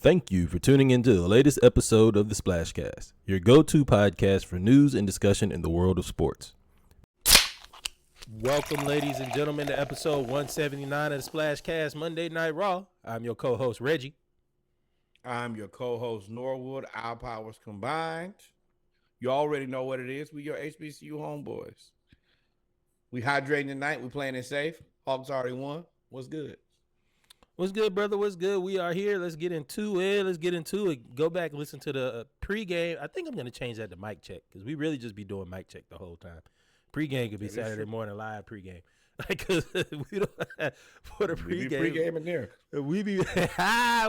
Thank you for tuning into the latest episode of the Splashcast, your go-to podcast for news and discussion in the world of sports. Welcome, ladies and gentlemen, to episode 179 of the Splashcast Monday Night Raw. I'm your co-host, Reggie. I'm your co-host, Norwood. Our powers combined. You already know what it is. We your HBCU homeboys. We hydrating tonight. We playing it safe. Hawks already won. What's good? What's good, brother? What's good? We are here. Let's get into it. Go back and listen to the pregame. I think I'm going to change that to mic check because we really just be doing mic check the whole time. Pregame could be Saturday morning live pregame. Because we don't have, for the pregame. We be pregaming there.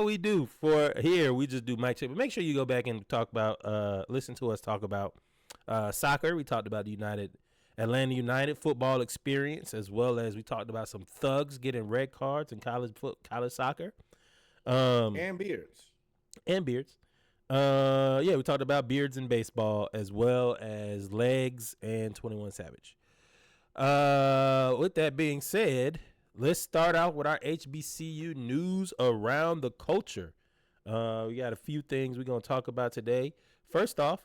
We do. For here, we just do mic check. But make sure you go back and talk about, listen to us talk about soccer. We talked about the Atlanta United football experience, as well as we talked about some thugs getting red cards in college soccer. And beards. We talked about beards in baseball, as well as legs and 21 Savage. With that being said, let's start out with our HBCU news around the culture. We got a few things we're going to talk about today. First off,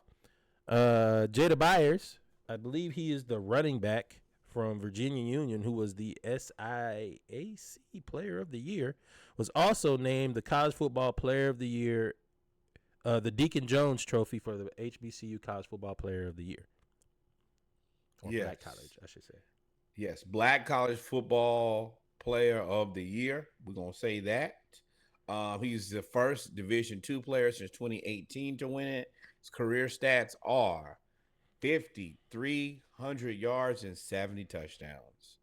Jada Byers, I believe he is the running back from Virginia Union, who was the SIAC Player of the Year, was also named the College Football Player of the Year, the Deacon Jones Trophy for the HBCU College Football Player of the Year. Or yes. Black College, I should say. Yes, Black College Football Player of the Year. We're going to say that. He's the first Division II player since 2018 to win it. His career stats are 5,300 yards and 70 touchdowns.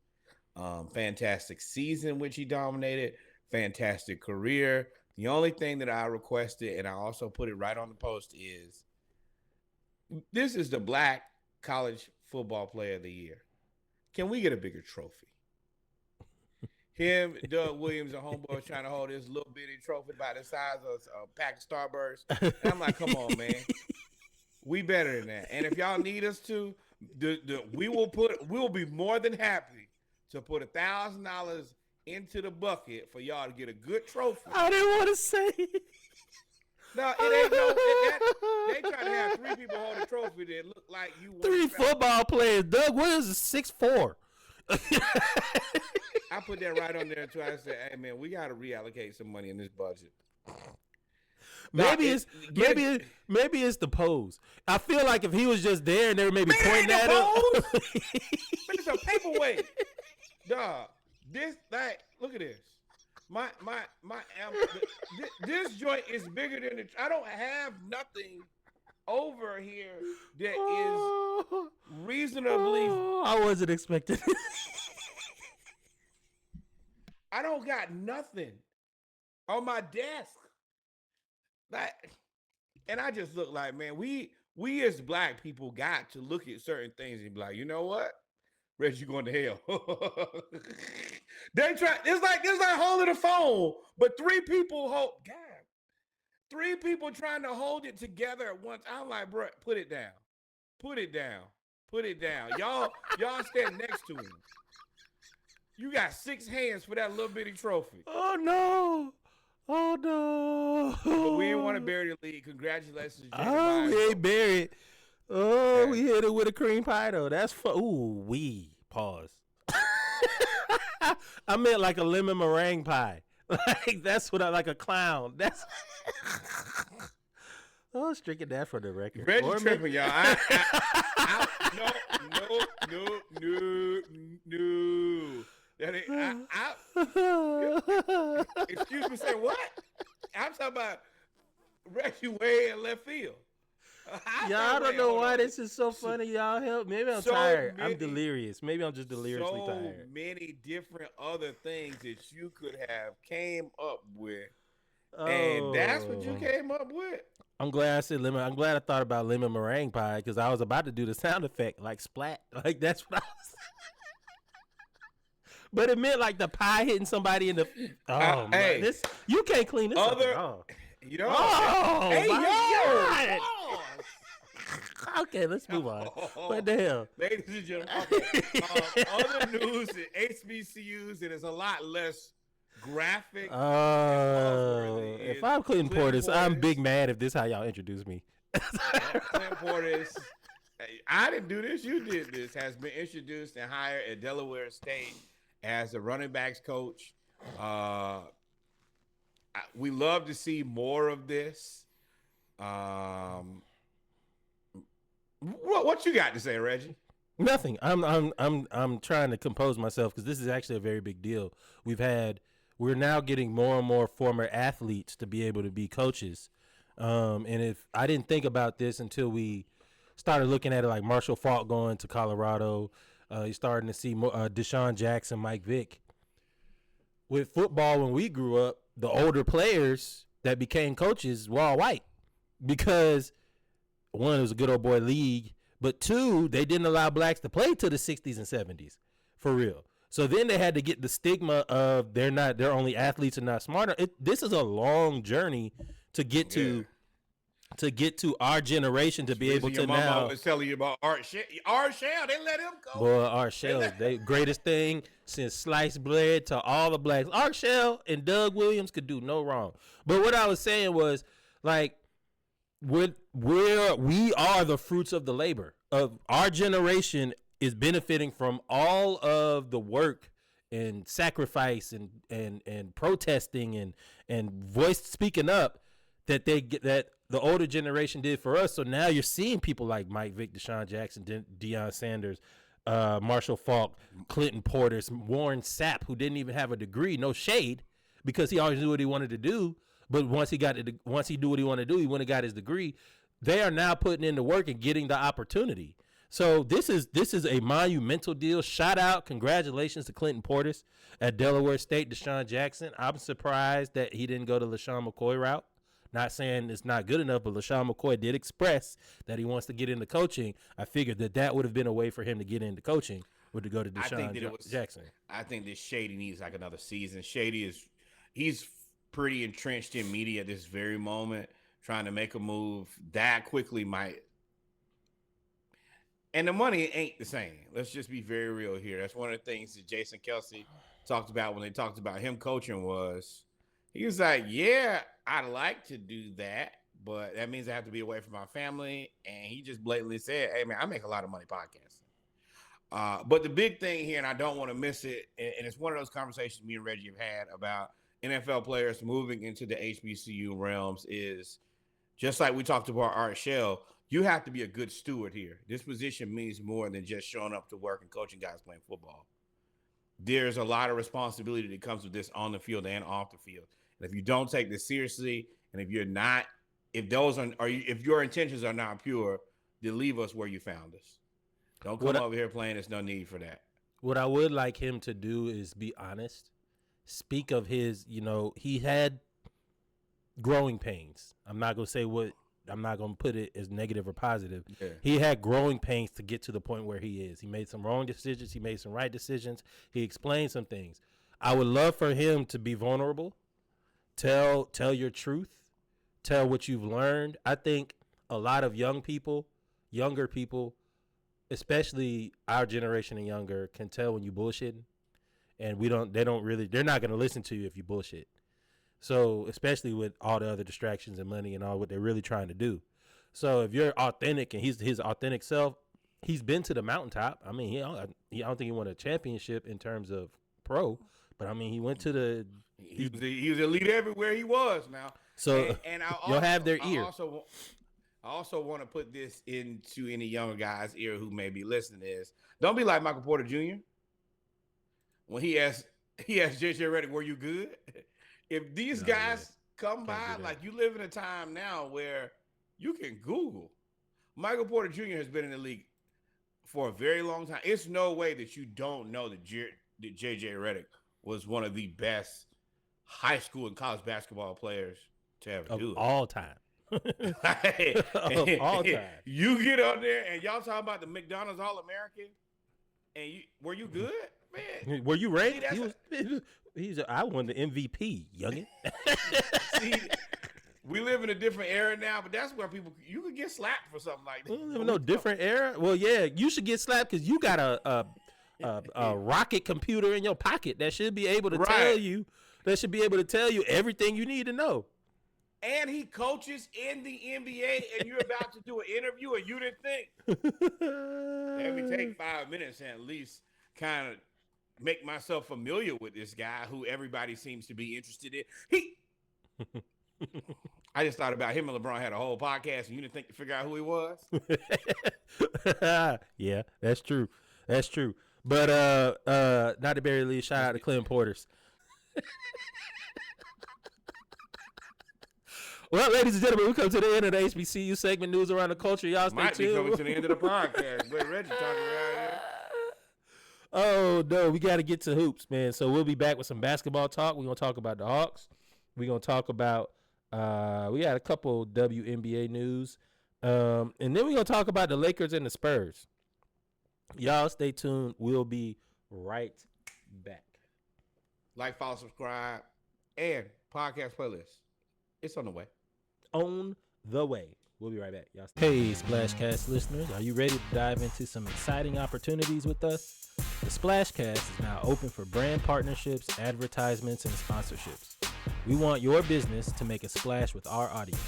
Fantastic season, which he dominated. Fantastic career. The only thing that I requested, and I also put it right on the post, is this is the Black College Football Player of the Year. Can we get a bigger trophy? Him, Doug Williams, and homeboy trying to hold this little bitty trophy about the size of a pack of Starburst. And I'm like, come on, man. We better than that. And if y'all need us to, we will be more than happy to put $1,000 into the bucket for y'all to get a good trophy. I didn't want to say it. No, it ain't they trying to have three people hold a trophy that look like you won. Three football players. Doug Williams is 6'4". I put that right on there too. I said, hey man, we gotta reallocate some money in this budget. Maybe it's the pose. I feel like if he was just there and they were maybe pointing at him. But it's a paperweight. Dog. Look at this. This joint is bigger than the. I don't have nothing over here that is reasonably. I wasn't expecting it. I don't got nothing on my desk. And I just look like, man, we as Black people got to look at certain things and be like, you know what? Reggie, you going to hell. They try. It's like holding a phone, but three people trying to hold it together at once. I'm like, bro, put it down. Y'all stand next to him. You got 6 hands for that little bitty trophy. Oh no. But we didn't want to bury the lead. Congratulations, Jada. Oh, we ain't buried. Oh, yeah. We hit it with a cream pie though. That's pause. I meant like a lemon meringue pie. Like that's what I like, a clown. That's stricken that for the record. Reggie tripping, y'all. No. That ain't, excuse me, say what? I'm talking about Reggie way in left field. Y'all don't know why this is so funny. Y'all help. Maybe I'm tired. I'm delirious. Maybe I'm just deliriously tired. So many different other things that you could have came up with. And that's what you came up with. I'm glad I said lemon. I'm glad I thought about lemon meringue pie because I was about to do the sound effect like splat. Like that's what I was. But it meant like the pie hitting somebody in the. Oh man, this you can't clean this up. Yo, my God. Okay, let's move on. What the hell? Ladies and gentlemen, other news at HBCUs, and it's a lot less graphic. If If I'm Clinton Portis, I'm big mad if this how y'all introduce me. Clinton Portis, I didn't do this. You did this. Has been introduced and hired at Delaware State as a running backs coach. We love to see more of this. What you got to say, Reggie? Nothing. I'm trying to compose myself because this is actually a very big deal. We're now getting more and more former athletes to be able to be coaches. And if I didn't think about this until we started looking at it, like Marshall Faulk going to Colorado, you're starting to see Deshaun Jackson, Mike Vick. With football, when we grew up, the older players that became coaches were all white because one, it was a good old boy league, but two, they didn't allow blacks to play till the 60s and 70s for real. So then they had to get the stigma of they're only athletes and not smarter. This is a long journey to get to our generation to be able to your now. Mama was telling you about Art Shell. They let him go. Boy, Art Shell, they greatest thing since sliced bread to all the blacks. Art Shell and Doug Williams could do no wrong. But what I was saying was, like, we are the fruits of the labor of our generation is benefiting from all of the work and sacrifice and protesting and voice speaking up that the older generation did for us. So now you're seeing people like Mike Vick, Deshaun Jackson, Deion Sanders, Marshall Faulk, Clinton Portis, Warren Sapp, who didn't even have a degree, no shade, because he always knew what he wanted to do. But once he knew what he wanted to do, he went and got his degree. They are now putting in the work and getting the opportunity. So this is a monumental deal. Shout out, congratulations to Clinton Portis at Delaware State, Deshaun Jackson. I'm surprised that he didn't go to LaShawn McCoy route. Not saying it's not good enough, but LaShawn McCoy did express that he wants to get into coaching. I figured that would have been a way for him to get into coaching, would to go to Deshaun Jackson. I think that Shady needs like another season. He's pretty entrenched in media at this very moment. Trying to make a move that quickly might. And the money ain't the same. Let's just be very real here. That's one of the things that Jason Kelsey talked about when they talked about him coaching was he was like, yeah, I'd like to do that, but that means I have to be away from my family. And he just blatantly said, hey, man, I make a lot of money podcasting. But the big thing here, and I don't want to miss it, and it's one of those conversations me and Reggie have had about NFL players moving into the HBCU realms is just like we talked about Art Shell, you have to be a good steward here. This position means more than just showing up to work and coaching guys playing football. There's a lot of responsibility that comes with this on the field and off the field. And if you don't take this seriously, and if your intentions are not pure, then leave us where you found us. Don't come over here playing. There's no need for that. What I would like him to do is be honest. Speak of his, he had growing pains. I'm not going to put it as negative or positive. Yeah. He had growing pains to get to the point where he is. He made some wrong decisions. He made some right decisions. He explained some things. I would love for him to be vulnerable. Tell your truth. Tell what you've learned. I think a lot of younger people, especially our generation and younger, can tell when you bullshitting. And they're not going to listen to you if you bullshit. So, especially with all the other distractions and money and all what they're really trying to do. So, if you're authentic and he's his authentic self, he's been to the mountaintop. I mean, I don't think he won a championship in terms of pro, but I mean, he went to the. He was elite everywhere he was now. So, you'll have their ear. I also want to put this into any younger guy's ear who may be listening is, don't be like Michael Porter Jr. When he asked JJ Redick, were you good? If these guys come by, like you live in a time now where you can Google. Michael Porter Jr. has been in the league for a very long time. It's no way that you don't know that JJ Redick was one of the best high school and college basketball players to ever do it. All time. Of all time. You get up there and y'all talking about the McDonald's All-American, and were you good? Man, were you ranked? I won the MVP, youngin. See, we live in a different era now, but that's where you could get slapped for something like that. We live in no different era. Well, yeah, you should get slapped because you got a rocket computer in your pocket that should be able to tell you. That should be able to tell you everything you need to know. and he coaches in the NBA, and you're about to do an interview, and you didn't think, let me take 5 minutes and at least kind of make myself familiar with this guy who everybody seems to be interested in. I just thought about him and LeBron had a whole podcast, and you didn't think to figure out who he was. Yeah, that's true. That's true. But not to bury Lee, shout out to Clem Portis. Well, ladies and gentlemen, we come to the end of the HBCU segment, news around the culture. Y'all stay tuned. Might be coming to the end of the podcast. But Reggie talking around here. Oh, no, we got to get to hoops, man. So we'll be back with some basketball talk. We're going to talk about the Hawks. We're going to talk about, we got a couple WNBA news. And then we're going to talk about the Lakers and the Spurs. Y'all stay tuned. We'll be right back. Like, follow, subscribe, and podcast playlist. It's on the way. On the way. We'll be right back, y'all. Hey, Splashcast listeners, are you ready to dive into some exciting opportunities with us? The Splashcast is now open for brand partnerships, advertisements, and sponsorships. We want your business to make a splash with our audience.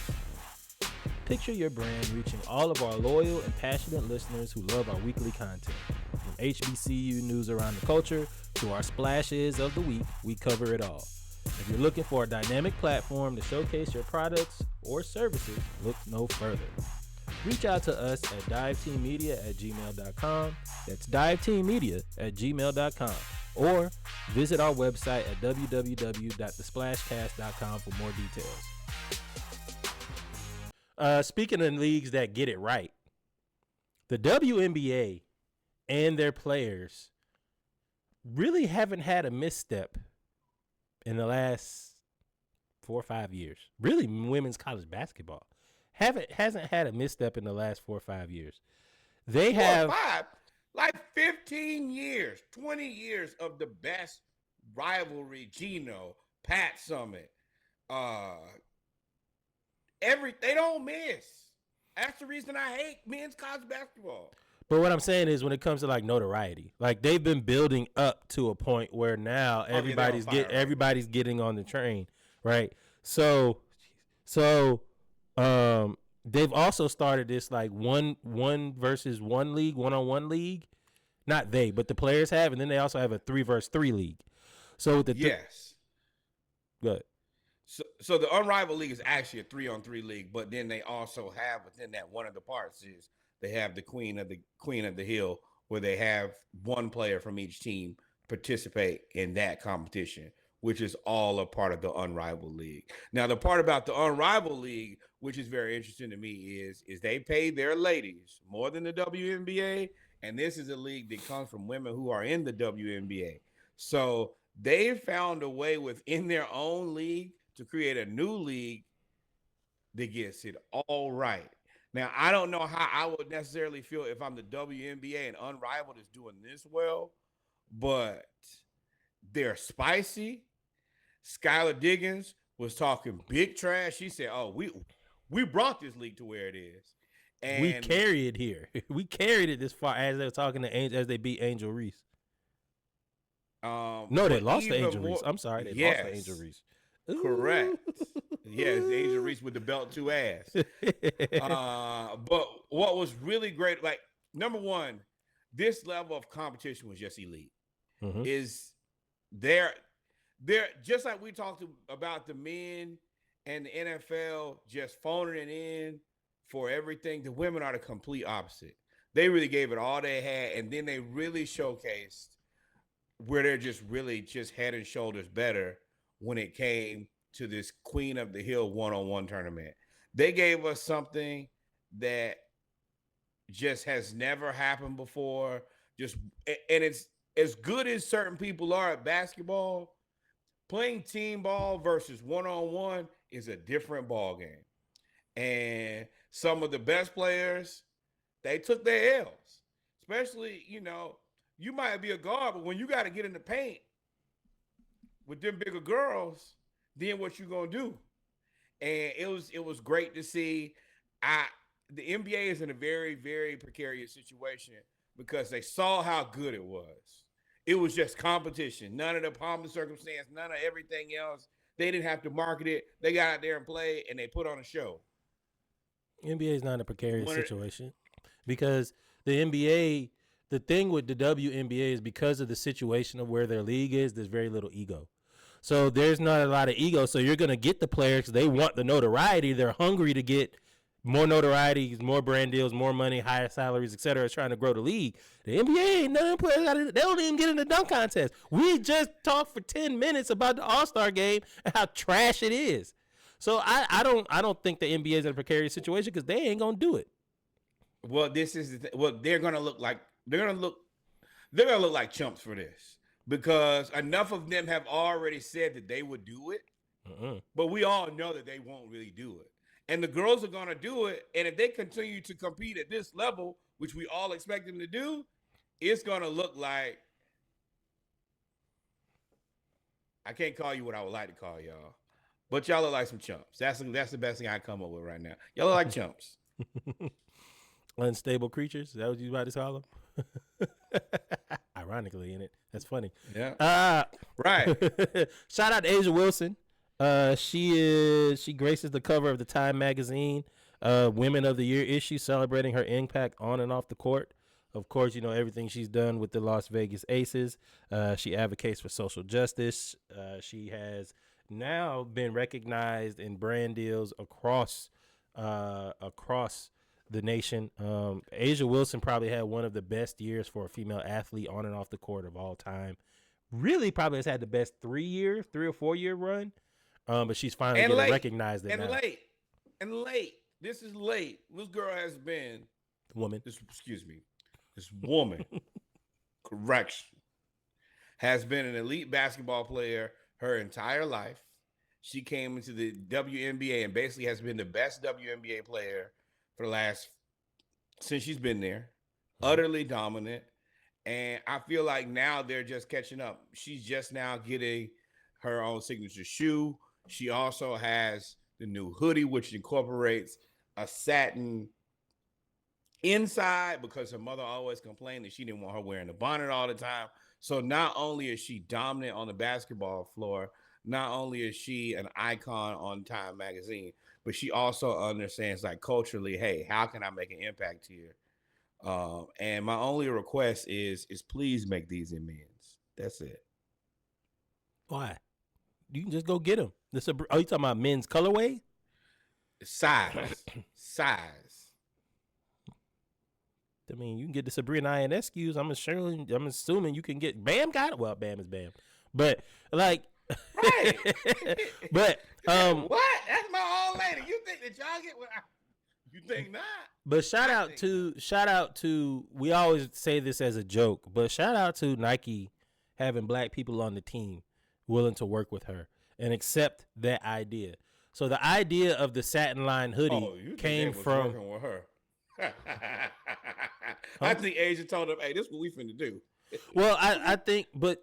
Picture your brand reaching all of our loyal and passionate listeners who love our weekly content. From HBCU news around the culture to our splashes of the week, we cover it all. If you're looking for a dynamic platform to showcase your products or services, look no further. Reach out to us at diveteammedia@gmail.com. That's diveteammedia@gmail.com. Or visit our website at www.thesplashcast.com for more details. Speaking of leagues that get it right, the WNBA and their players really haven't had a misstep in the last 4 or 5 years. Really, women's college basketball hasn't had a misstep in the last 4 or 5 years. They have 5, like 15 years, 20 years of the best rivalry. Gino, Pat Summit, they don't miss. That's the reason I hate men's college basketball. But what I'm saying is, when it comes to like notoriety, like they've been building up to a point where now everybody's getting on the train, right? So they've also started this like one versus one league, one-on-one league. Not they, but the players have, and then they also have a 3 versus 3 league. So with the yes, good. So the Unrivaled League is actually a 3-on-3 league, but then they also have within that, one of the parts is they have the Queen of the Hill, where they have one player from each team participate in that competition, which is all a part of the Unrivaled League. Now, the part about the Unrivaled League, which is very interesting to me, is they pay their ladies more than the WNBA, and this is a league that comes from women who are in the WNBA. So they found a way within their own league to create a new league that gets it all right. Now, I don't know how I would necessarily feel if I'm the WNBA and Unrivaled is doing this well, but they're spicy. Skylar Diggins was talking big trash. She said, "Oh, we brought this league to where it is, and we carry it here. We carried it this far." As they were talking to as they beat Angel Reese. No, they lost to Angel Reese. I'm sorry, they lost to Angel Reese. Ooh. Correct. Yes, Angel Reese with the belt to ass. But what was really great, like, number one, this level of competition was just elite. Mm-hmm. Is they're just like we talked about the men and the NFL just phoning it in for everything. The women are the complete opposite. They really gave it all they had, and then they really showcased where they're just really just head and shoulders better when it came to this Queen of the Hill one-on-one tournament. They gave us something that just has never happened before. And it's as good as certain people are at basketball, playing team ball versus one-on-one is a different ball game. And some of the best players, they took their L's. Especially, you might be a guard, but when you got to get in the paint with them bigger girls, then what you gonna do? And it was great to see. The NBA is in a very, very precarious situation because they saw how good it was. It was just competition. None of the pomp and circumstance, none of everything else. They didn't have to market it. They got out there and played, and they put on a show. NBA is not in a precarious situation because the NBA, the thing with the WNBA is because of the situation of where their league is, there's very little ego. So there's not a lot of ego. So you're going to get the players. They want the notoriety. They're hungry to get more notoriety, more brand deals, more money, higher salaries, etc. Trying to grow the league. The NBA ain't none players. They don't even get in the dunk contest. We just talked for 10 minutes about the All-Star game and how trash it is. So I don't think the NBA is in a precarious situation because they ain't gonna do it. Well, this is they're gonna look like chumps for this because enough of them have already said that they would do it, but we all know that they won't really do it. And the girls are gonna do it, and if they continue to compete at this level, which we all expect them to do, it's gonna look like I can't call you what I would like to call y'all. But y'all look like some chumps. That's the best thing I come up with right now. Y'all look like chumps. Unstable creatures. Is that what you about to call them? Ironically, in it. That's funny. Yeah. Right. Shout out to Asia Wilson. She graces the cover of the Time magazine Women of the Year issue, celebrating her impact on and off the court. Of course, you know everything she's done with the Las Vegas Aces. She advocates for social justice. She has now been recognized in brand deals across the nation. Asia Wilson probably had one of the best years for a female athlete on and off the court of all time. Really probably has had the best 3 or 4 year run. But she's finally getting recognized. And late. This is late. This girl has been This woman, correction, has been an elite basketball player her entire life. She came into the WNBA and basically has been the best WNBA player for since she's been there. Utterly dominant. And I feel like now they're just catching up. She's just now getting her own signature shoe. She also has the new hoodie, which incorporates a satin inside because her mother always complained that she didn't want her wearing the bonnet all the time. So not only is she dominant on the basketball floor, not only is she an icon on Time magazine, but she also understands, like, culturally, hey, how can I make an impact here? And my only request is please make these in men's. That's it. Why? You can just go get them. Are you talking about men's colorway? Size. I mean, you can get the Sabrina INSQs. I'm assuming you can get Bam got it. Well, Bam is Bam, but like, right. But what? That's my old lady. You think that y'all get what? You think not? But shout out to. We always say this as a joke, but shout out to Nike having black people on the team willing to work with her and accept that idea. So the idea of the satin line hoodie came from working with her. I think Asia told him, hey, this is what we finna do. Well, I think, but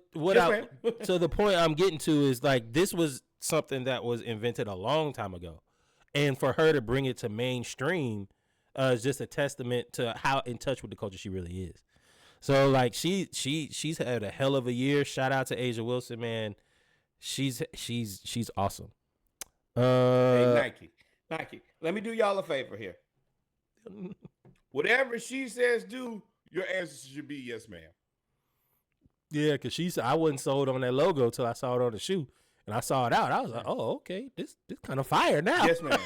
so the point I'm getting to is, like, this was something that was invented a long time ago. And for her to bring it to mainstream is just a testament to how in touch with the culture she really is. So, like, she's had a hell of a year. Shout out to Asia Wilson, man. She's awesome. Hey, Nike, let me do y'all a favor here. Whatever she says do, your answer should be yes, ma'am. Yeah, because she said I wasn't sold on that logo till I saw it on the shoe, and I saw it out. I was like, oh, okay, this kind of fire now. Yes, ma'am.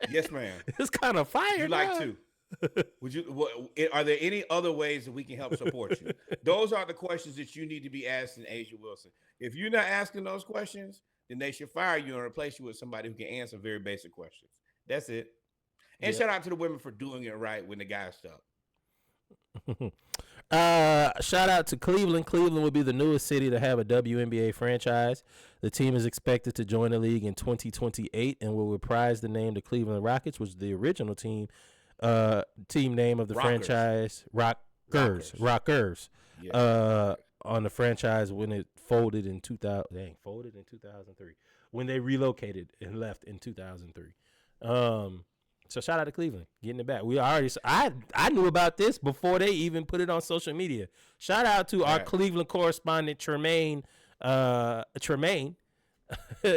Yes, ma'am. It's kind of fire. You'd like to? Would you? Are there any other ways that we can help support you? Those are the questions that you need to be asking Asia Wilson. If you're not asking those questions, then they should fire you and replace you with somebody who can answer very basic questions. That's it. And shout out to the women for doing it right when the guys stuck. Shout out to Cleveland. Cleveland will be the newest city to have a WNBA franchise. The team is expected to join the league in 2028 and will reprise the name the Cleveland Rockets, which is the original team name of the franchise. Rockers. Yeah. On the franchise when it folded in 2003 when they relocated and left in 2003. So shout out to Cleveland getting it back. I knew about this before they even put it on social media. Shout out to our Cleveland correspondent Tremaine.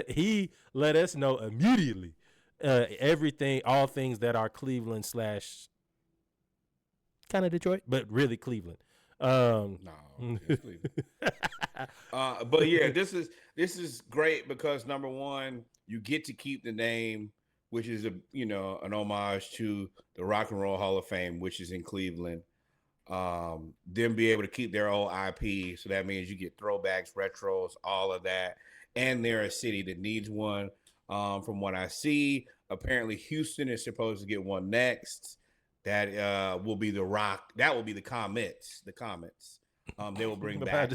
he let us know immediately all things that are Cleveland slash kind of Detroit, but really Cleveland. No, it's Cleveland. But yeah, this is great because number one, you get to keep the name, which is an homage to the Rock and Roll Hall of Fame, which is in Cleveland. Them be able to keep their old IP, so that means you get throwbacks, retros, all of that, and they're a city that needs one. From what I see, apparently Houston is supposed to get one next. That will be the Rock. That will be the Comets. The Comets. They will bring back.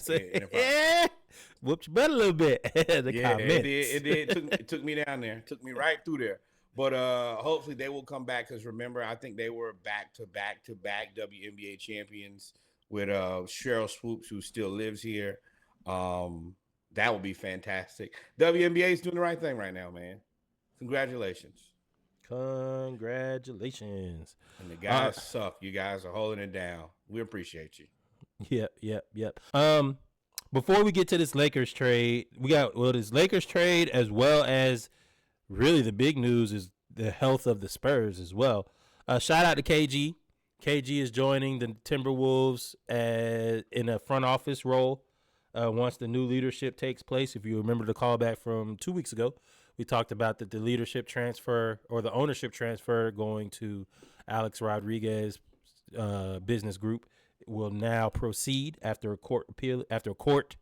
Whooped your butt a little bit. Comets. It did. It took me down there. Took me right through there. But hopefully they will come back because remember, I think they were back-to-back WNBA champions with Cheryl Swoops, who still lives here. That would be fantastic. WNBA is doing the right thing right now, man. Congratulations. Congratulations. And the guys suck. You guys are holding it down. We appreciate you. Yep. Before we get to this Lakers trade, we got this Lakers trade as well as really the big news is the health of the Spurs as well. Shout out to KG. KG is joining the Timberwolves in a front office role once the new leadership takes place. If you remember the callback from 2 weeks ago, we talked about that the leadership transfer or the ownership transfer going to Alex Rodriguez business group will now proceed after a court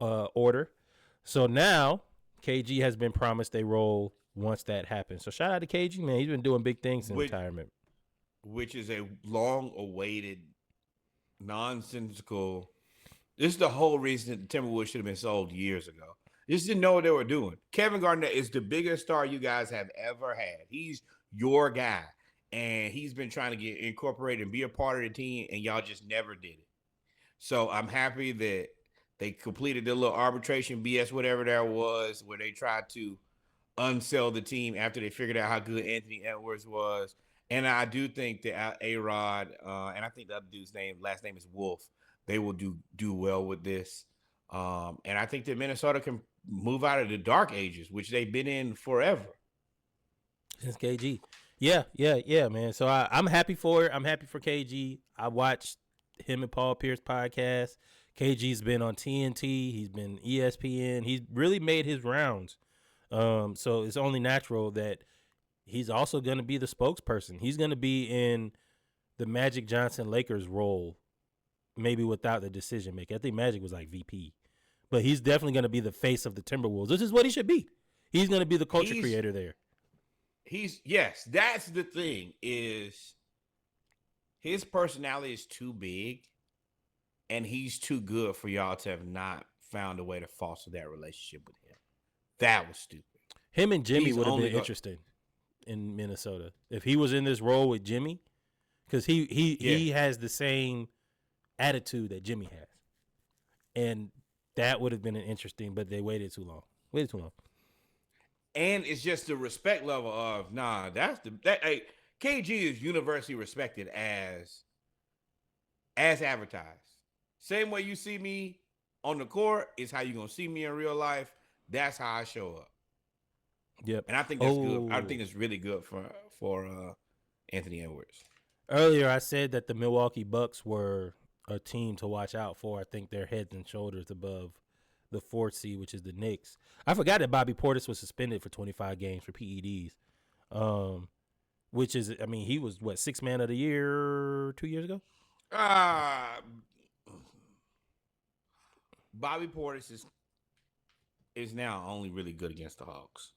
order. So now KG has been promised a role once that happens. So shout out to KG, man. He's been doing big things in retirement. Which is a long-awaited, nonsensical. This is the whole reason that the Timberwolves should have been sold years ago. Just didn't know what they were doing. Kevin Garnett is the biggest star you guys have ever had. He's your guy. And he's been trying to get incorporated and be a part of the team, and y'all just never did it. So I'm happy that they completed their little arbitration BS, whatever that was, where they tried to unsell the team after they figured out how good Anthony Edwards was. And I do think that A-Rod, and I think the other dude's last name is Wolf, they will do well with this. And I think that Minnesota can move out of the dark ages, which they've been in forever. Since KG. Yeah, man. So I'm happy for it. I'm happy for KG. I watched him and Paul Pierce podcast. KG's been on TNT. He's been ESPN. He's really made his rounds. So it's only natural that he's also going to be the spokesperson. He's going to be in the Magic Johnson Lakers role, maybe without the decision maker. I think Magic was like VP. But he's definitely going to be the face of the Timberwolves. This is what he should be. He's going to be the culture creator there. Yes, that's the thing, is his personality is too big and he's too good for y'all to have not found a way to foster that relationship with him. That was stupid. Him and Jimmy would have been interesting in Minnesota. If he was in this role with Jimmy, because he has the same attitude that Jimmy has. And that would have been interesting, but they waited too long. And it's just the respect level of KG is universally respected as advertised. Same way you see me on the court is how you're gonna see me in real life. That's how I show up. Yep. And I think that's good. I think it's really good for Anthony Edwards. Earlier I said that the Milwaukee Bucks were a team to watch out for. I think they're heads and shoulders above the fourth seed, which is the Knicks. I forgot that Bobby Portis was suspended for 25 games for PEDs, which is, I mean, he was, what, sixth man of the year 2 years ago? Bobby Portis is now only really good against the Hawks.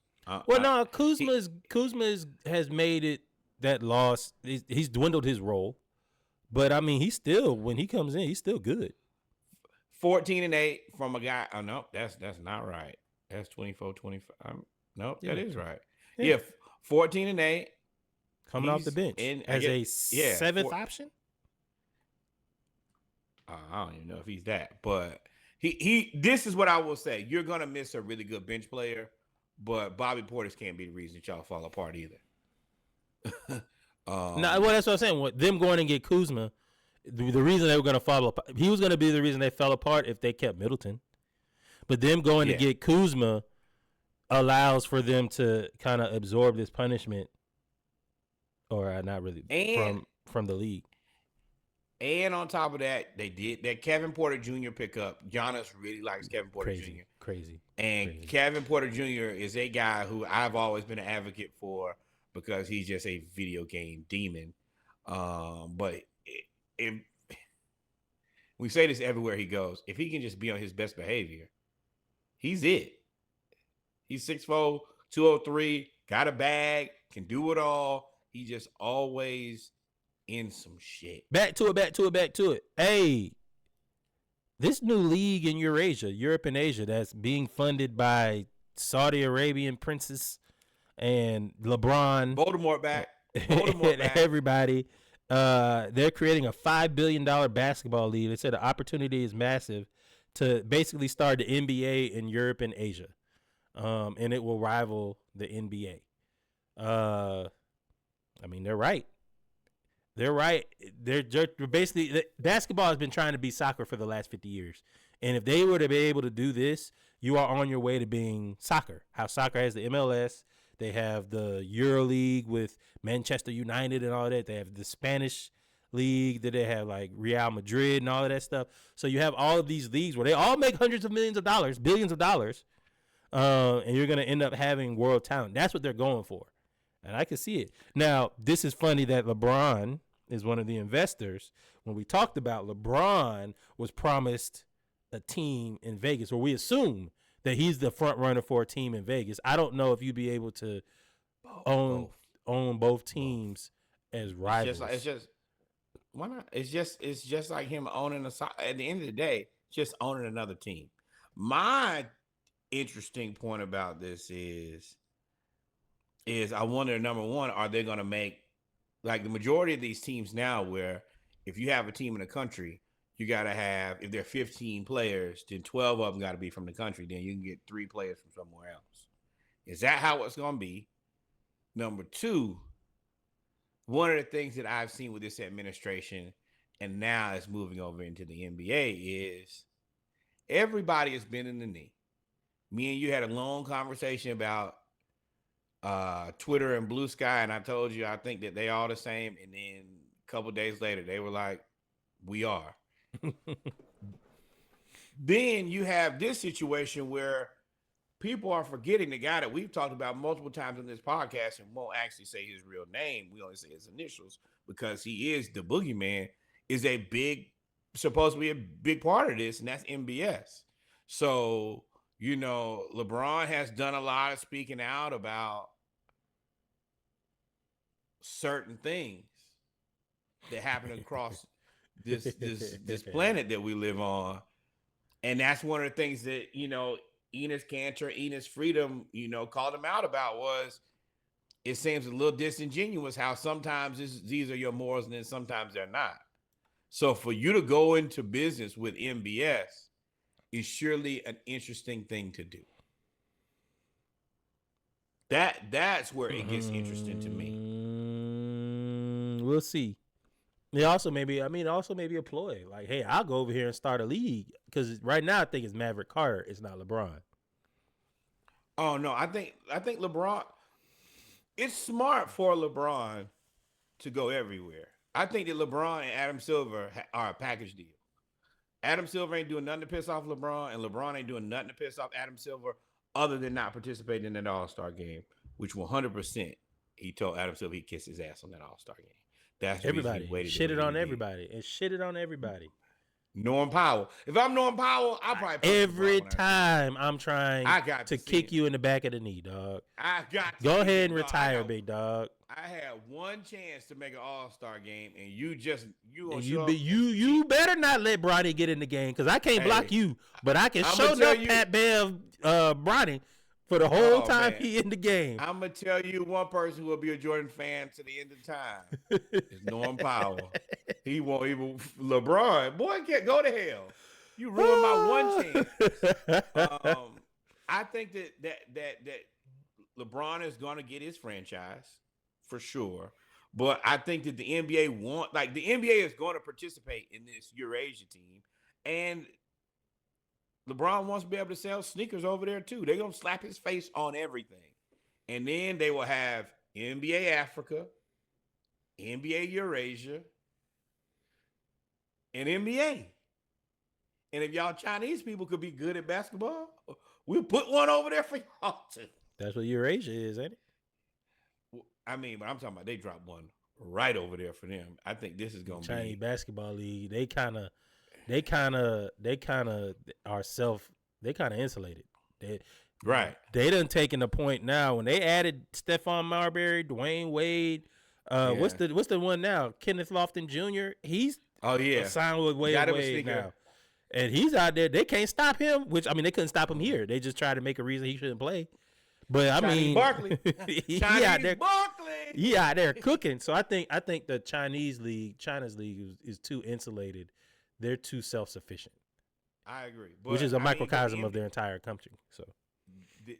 Kuzma has made it that loss. He's dwindled his role, but, I mean, he's still, when he comes in, he's still good. 14-8 from a guy. Oh, no, that's not right. That's 24-25. That is right. Yeah, 14-8. Coming off the bench as a seventh option? I don't even know if he's that. But he. This is what I will say. You're going to miss a really good bench player, but Bobby Portis can't be the reason that y'all fall apart either. That's what I'm saying. Them going and get Kuzma, the reason they were going to fall apart, he was going to be the reason they fell apart if they kept Middleton. But them going to get Kuzma allows for them to kind of absorb this punishment, or not really And from the league. And on top of that, they did that Kevin Porter Jr. pickup. Giannis really likes Kevin Porter Jr. Crazy. Kevin Porter Jr. is a guy who I've always been an advocate for because he's just a video game demon. But if we say this everywhere he goes, if he can just be on his best behavior, he's it. He's 6'4", 203, got a bag, can do it all. He just always in some shit. Back to it. Hey, this new league in Europe and Asia, that's being funded by Saudi Arabian princes and LeBron. Voldemort back. Everybody. They're creating a $5 billion basketball league. They said the opportunity is massive to basically start the NBA in Europe and Asia. And it will rival the NBA. I mean, they're right. They're right. They're basically, basketball has been trying to be soccer for the last 50 years. And if they were to be able to do this, you are on your way to being soccer. How soccer has the MLS. They have the Euro League with Manchester United and all that. They have the Spanish league that they have like Real Madrid and all of that stuff. So you have all of these leagues where they all make hundreds of millions of dollars, billions of dollars. And you're going to end up having world talent. That's what they're going for. And I can see it. Now, this is funny that LeBron is one of the investors. When we talked about LeBron was promised a team in Vegas, or we assume that he's the front runner for a team in Vegas. I don't know if you'd be able to own both teams as rivals. Why not? It's just like him owning at the end of the day, just owning another team. My interesting point about this is I wonder, number one, are they going to make, like the majority of these teams now, where if you have a team in the country, you got to have, if there are 15 players, then 12 of them got to be from the country. Then you can get 3 players from somewhere else. Is that how it's going to be? Number two, one of the things that I've seen with this administration, and now it's moving over into the NBA, is everybody has been in the knee. Me and you had a long conversation about Twitter and Blue Sky, and I told you I think that they all the same. And then a couple of days later, they were like, "We are." Then you have this situation where people are forgetting the guy that we've talked about multiple times in this podcast and won't actually say his real name. We only say his initials because he is the boogeyman, is supposed to be a big part of this, and that's MBS. So, you know, LeBron has done a lot of speaking out about certain things that happen across this planet that we live on. And that's one of the things that, you know, Enes Freedom, you know, called him out about, was it seems a little disingenuous how sometimes these are your morals and then sometimes they're not. So for you to go into business with MBS is surely an interesting thing to do. That's where it gets interesting to me. We'll see. It also maybe a ploy. Like, hey, I'll go over here and start a league, because right now I think it's Maverick Carter. It's not LeBron. Oh no, I think LeBron. It's smart for LeBron to go everywhere. I think that LeBron and Adam Silver are a package deal. Adam Silver ain't doing nothing to piss off LeBron, and LeBron ain't doing nothing to piss off Adam Silver, other than not participating in that All-Star game, which 100% he told Adam Silver he'd kiss his ass on that All-Star game. That's everybody shitted on everybody and shitted on everybody. Norm Powell. If I'm Norm Powell, I'll probably every time I'm trying to kick you in the back of the knee, dog. I got to go ahead and retire, big dog. I had one chance to make an All-Star game, and you better not let Bronny get in the game, because I can't block you, but I can show up Pat Bev Bronny for the whole time he in the game. I'm gonna tell you one person who will be a Jordan fan to the end of time. It's Norm Powell. He won't even LeBron. Boy, can't go to hell. You ruined my one chance. I think that LeBron is gonna get his franchise for sure. But I think that the NBA the NBA is going to participate in this Eurasia team. And LeBron wants to be able to sell sneakers over there too. They're gonna slap his face on everything, and then they will have NBA Africa, NBA Eurasia, and NBA. And if y'all Chinese people could be good at basketball, we'll put one over there for y'all too. That's what Eurasia is, ain't it? I mean, but I'm talking about they dropped one right over there for them. I think this is gonna Chinese be basketball league. They kind of insulated. right. They done taken the point now when they added Stephon Marbury, Dwayne Wade. What's the one now? Kenneth Lofton Jr. He's signed with Wade now, and he's out there. They can't stop him. Which I mean, they couldn't stop him here. They just tried to make a reason he shouldn't play. But I mean, Barkley, he out there cooking. So I think the China's league is too insulated. They're too self-sufficient. I agree, which is a microcosm of their entire country. So the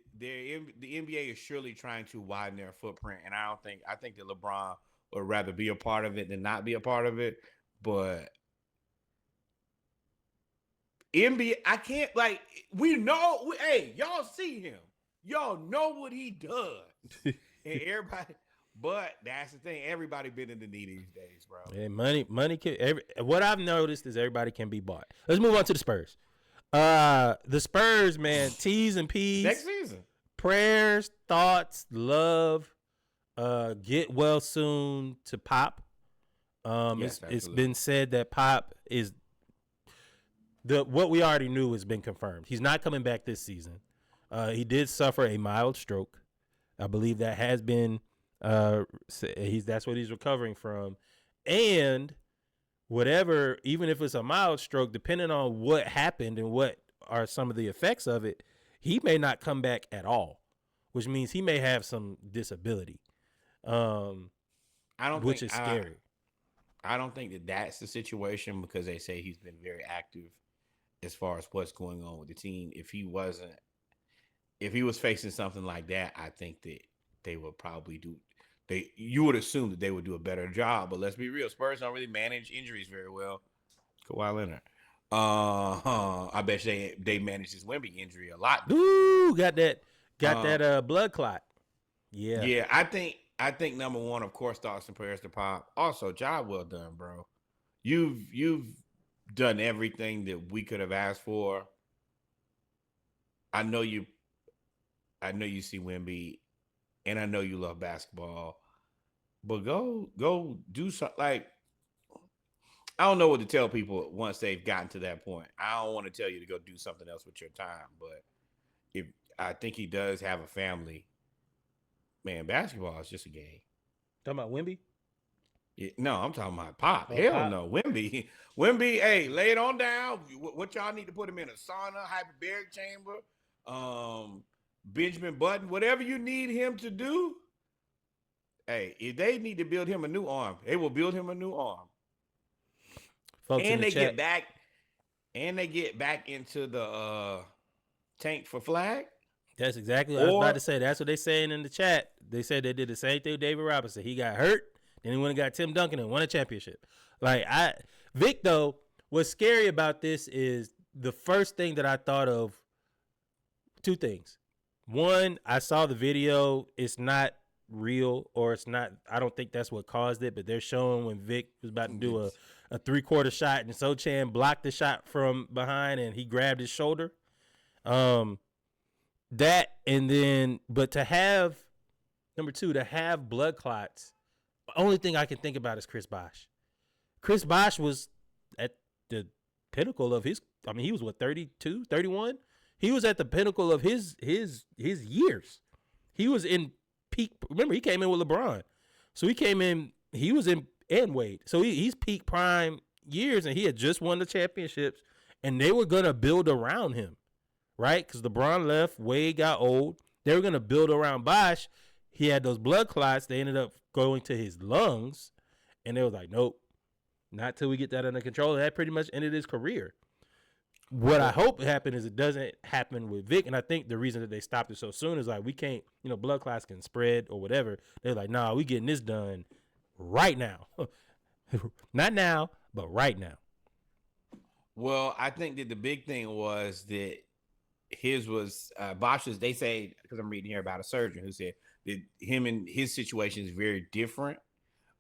NBA is surely trying to widen their footprint, and I think that LeBron would rather be a part of it than not be a part of it. But NBA, I can't we know. Hey, y'all see him. Y'all know what he does, and everybody. But that's the thing. Everybody been in the knee these days, bro. Yeah, money can. What I've noticed is everybody can be bought. Let's move on to the Spurs. The Spurs, man, T's and P's. Next season. Prayers, thoughts, love. Get well soon to Pop. Yes, it's been said that Pop is what we already knew has been confirmed. He's not coming back this season. He did suffer a mild stroke. I believe that has been that's what he's recovering from. And whatever, even if it's a mild stroke, depending on what happened and what are some of the effects of it, he may not come back at all, which means he may have some disability. Which is scary. I don't think that that's the situation because they say he's been very active as far as what's going on with the team. If he was facing something like that, I think that they would probably you would assume that they would do a better job, but let's be real. Spurs don't really manage injuries very well. Kawhi Leonard. I bet they managed his Wemby injury a lot. Ooh, got that blood clot. Yeah. Yeah, I think number one, of course, thoughts and prayers to Pop. Also, job well done, bro. You've done everything that we could have asked for. I know you see Wemby, and I know you love basketball, but go do something. Like, I don't know what to tell people once they've gotten to that point. I don't want to tell you to go do something else with your time, but if I think he does have a family, man, basketball is just a game. Talking about Wemby? Yeah, no, I'm talking about Pop. Oh, Hell Pop. no. Wemby, hey, lay it on down. What y'all need to put him in? A sauna, hyperbaric chamber, Benjamin Button, whatever you need him to do. Hey, if they need to build him a new arm, they will build him a new arm. Folks and they get back into the tank for flag. That's exactly what I was about to say. That's what they saying in the chat. They said they did the same thing with David Robinson. He got hurt, then he went and got Tim Duncan and won a championship. Vic, though, what's scary about this is the first thing that I thought of, two things. One, I saw the video. It's not real, or it's not. I don't think that's what caused it, but they're showing when Vic was about to do a three-quarter shot, and Sochan blocked the shot from behind, and he grabbed his shoulder. That, and then, but to have, number two, to have blood clots, the only thing I can think about is Chris Bosh. Chris Bosh was at the pinnacle of his, he was what, 32, 31? He was at the pinnacle of his years. He was in peak, remember, he came in with LeBron. So he was in, and Wade. So he's peak prime years, and he had just won the championships, and they were going to build around him. Right? Because LeBron left, Wade got old. They were going to build around Bosh. He had those blood clots. They ended up going to his lungs. And they was like, nope, not till we get that under control. And that pretty much ended his career. What I hope happened is it doesn't happen with Vic. And I think the reason that they stopped it so soon is like, we can't, blood clots can spread or whatever. They're like, nah, we getting this done right now. Not now, but right now. Well, I think that the big thing was that his was Bosch's. They say, because I'm reading here about a surgeon who said that him and his situation is very different,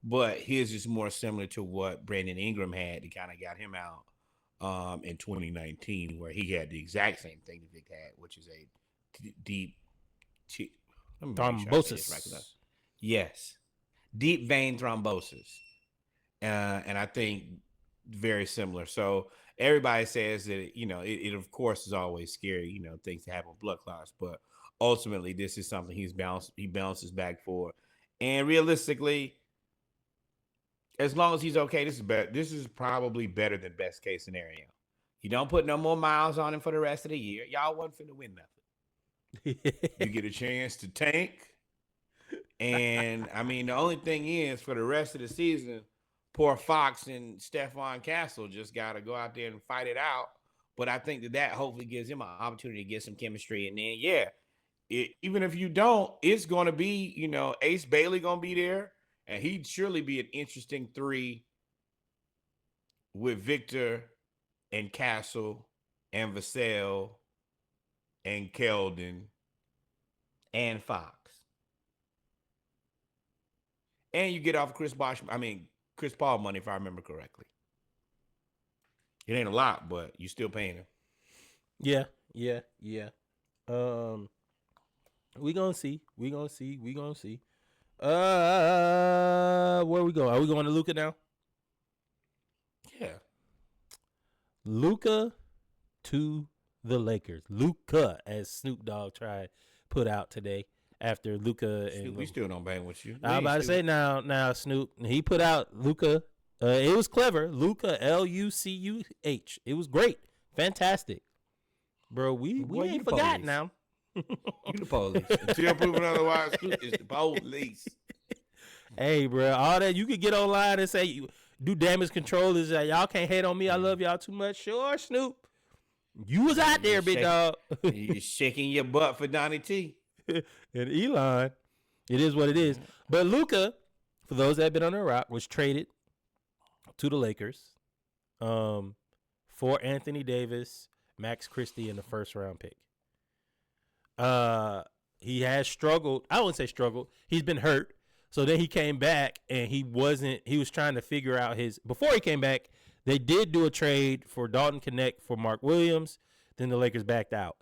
but his is more similar to what Brandon Ingram had that kind of got him out in 2019, where he had the exact same thing that Vic had, which is a deep thrombosis. Yes, deep vein thrombosis, and I think very similar. So everybody says that it of course is always scary, things to happen with blood clots, but ultimately this is something he bounces back for, and realistically, as long as he's okay, this is better. This is probably better than best case scenario. You don't put no more miles on him for the rest of the year. Y'all wasn't finna win nothing. You get a chance to tank. And I mean, the only thing is for the rest of the season, poor Fox and Stephon Castle just got to go out there and fight it out. But I think that hopefully gives him an opportunity to get some chemistry. And then, even if you don't, it's going to be, Ace Bailey going to be there. And he'd surely be an interesting 3 with Victor and Castle and Vassell and Keldon and Fox. And you get off Chris Paul money, if I remember correctly. It ain't a lot, but you still paying him. Yeah. We gonna see. Where we go? Are we going to Luka now? Yeah. Luka to the Lakers. Luka, as Snoop Dogg tried put out today after Luka and we still don't bang with you. I'm about to say now Snoop. He put out Luka. It was clever. Luka, Lucuh. It was great. Fantastic. Bro, we ain't forgot now. You the police. Until proven otherwise, it's the police. Hey, bro, all that you could get online and say you do damage control is that y'all can't hate on me. I love y'all too much. Sure, Snoop. You was out there, big dog. You shaking your butt for Donnie T. And Elon. It is what it is. But Luka, for those that have been on the rock, was traded to the Lakers for Anthony Davis, Max Christie, and the first round pick. He has struggled. I wouldn't say struggled. He's been hurt. So then he came back and he was trying to figure out before he came back, they did do a trade for Dalton Knecht for Mark Williams. Then the Lakers backed out.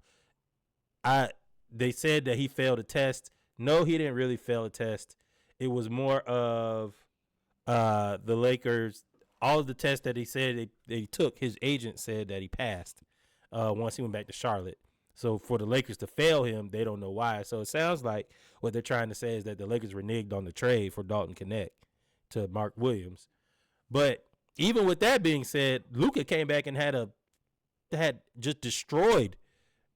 They said that he failed a test. No, he didn't really fail a test. It was more of the Lakers, all of the tests that he said they took, his agent said that he passed once he went back to Charlotte. So for the Lakers to fail him, they don't know why. So it sounds like what they're trying to say is that the Lakers reneged on the trade for Dalton Knecht to Mark Williams. But even with that being said, Luka came back and had just destroyed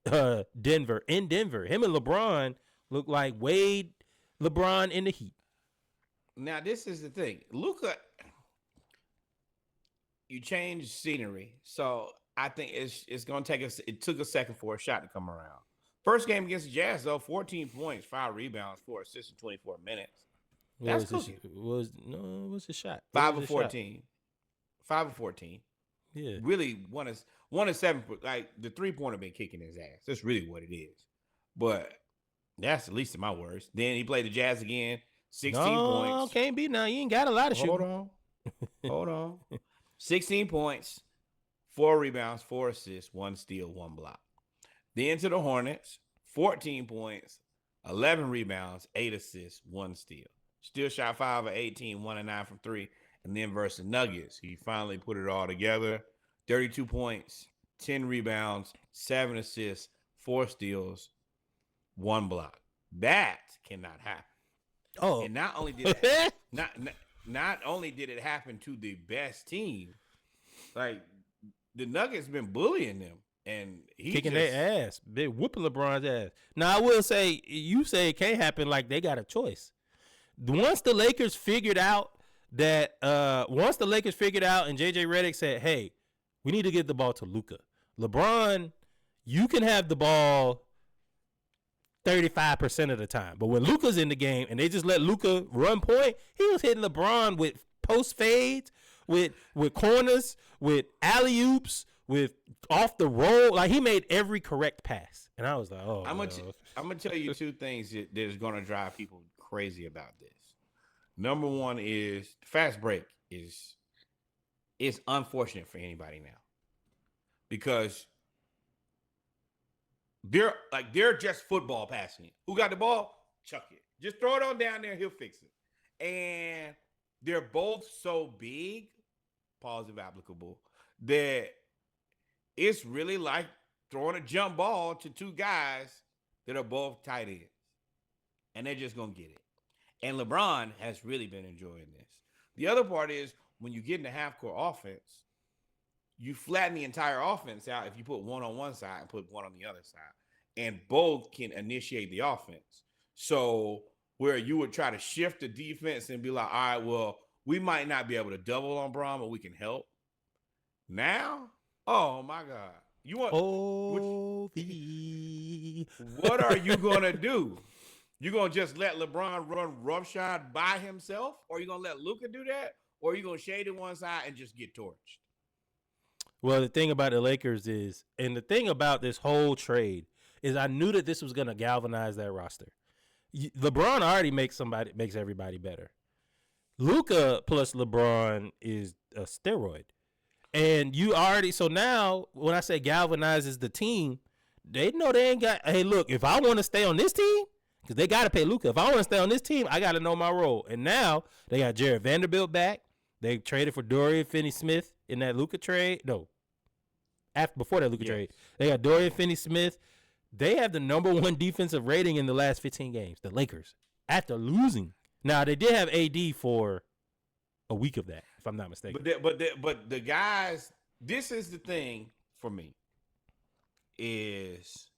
Denver. Him and LeBron look like Wade, LeBron in the Heat. Now this is the thing, Luka. You change scenery, so I think it's going to take us. It took a second for a shot to come around. First game against the Jazz, though, 14 points, 5 rebounds, 4 assists in 24 minutes. That's cooking. What's the shot? 5 of 14. 5 of 14. Yeah. Really, one of 7. Like the 3-pointer been kicking his ass. That's really what it is. But that's the least of my worries. Then he played the Jazz again, 16 points. Can't be now. You ain't got a lot of shooting. Hold on. 16 points, 4 rebounds, 4 assists, 1 steal, 1 block. Then to the Hornets, 14 points, 11 rebounds, 8 assists, 1 steal. Still shot 5 of 18, 1 of 9 from 3. And then versus the Nuggets, he finally put it all together. 32 points, 10 rebounds, 7 assists, 4 steals, 1 block. That cannot happen. Oh, and not only did it not only did it happen to the best team, like the Nuggets been bullying them, and he kicking their ass. They whooping LeBron's ass. Now I will say, you say it can't happen, like they got a choice. Once the Lakers figured out and JJ Redick said, "Hey, we need to get the ball to Luka. LeBron, you can have the ball 35% of the time. But when Luka's in the game and they just let Luka run point, he was hitting LeBron with post fades, with corners, with alley-oops, with off the roll. Like, he made every correct pass. And I was like, oh, I'm gonna tell you two things that is gonna drive people crazy about this. Number one is fast break is unfortunate for anybody now. Because they're just football passing it. Who got the ball? Chuck it. Just throw it on down there, he'll fix it. And they're both so big, pause if applicable, that it's really like throwing a jump ball to two guys that are both tight ends. And they're just going to get it. And LeBron has really been enjoying this. The other part is when you get into half-court offense, you flatten the entire offense out if you put one on one side and put one on the other side. And both can initiate the offense. So where you would try to shift the defense and be like, all right, well, we might not be able to double on Braun, but we can help. Now, oh, my God. You want what are you going to do? You going to just let LeBron run roughshod by himself? Or you going to let Luka do that? Or are you going to shade to one side and just get torched? Well, the thing about the Lakers is, and the thing about this whole trade is I knew that this was going to galvanize that roster. LeBron already makes everybody better. Luka plus LeBron is a steroid. And so now when I say galvanizes the team, they know they ain't got, hey, look, if I want to stay on this team, because they got to pay Luka. If I want to stay on this team, I got to know my role. And now they got Jared Vanderbilt back. They traded for Dorian Finney-Smith in that Luka trade. No, before that Luka trade. They got Dorian Finney-Smith. They have the number one defensive rating in the last 15 games, the Lakers, after losing. Now, they did have AD for a week of that, if I'm not mistaken. But the guys, this is the thing for me, is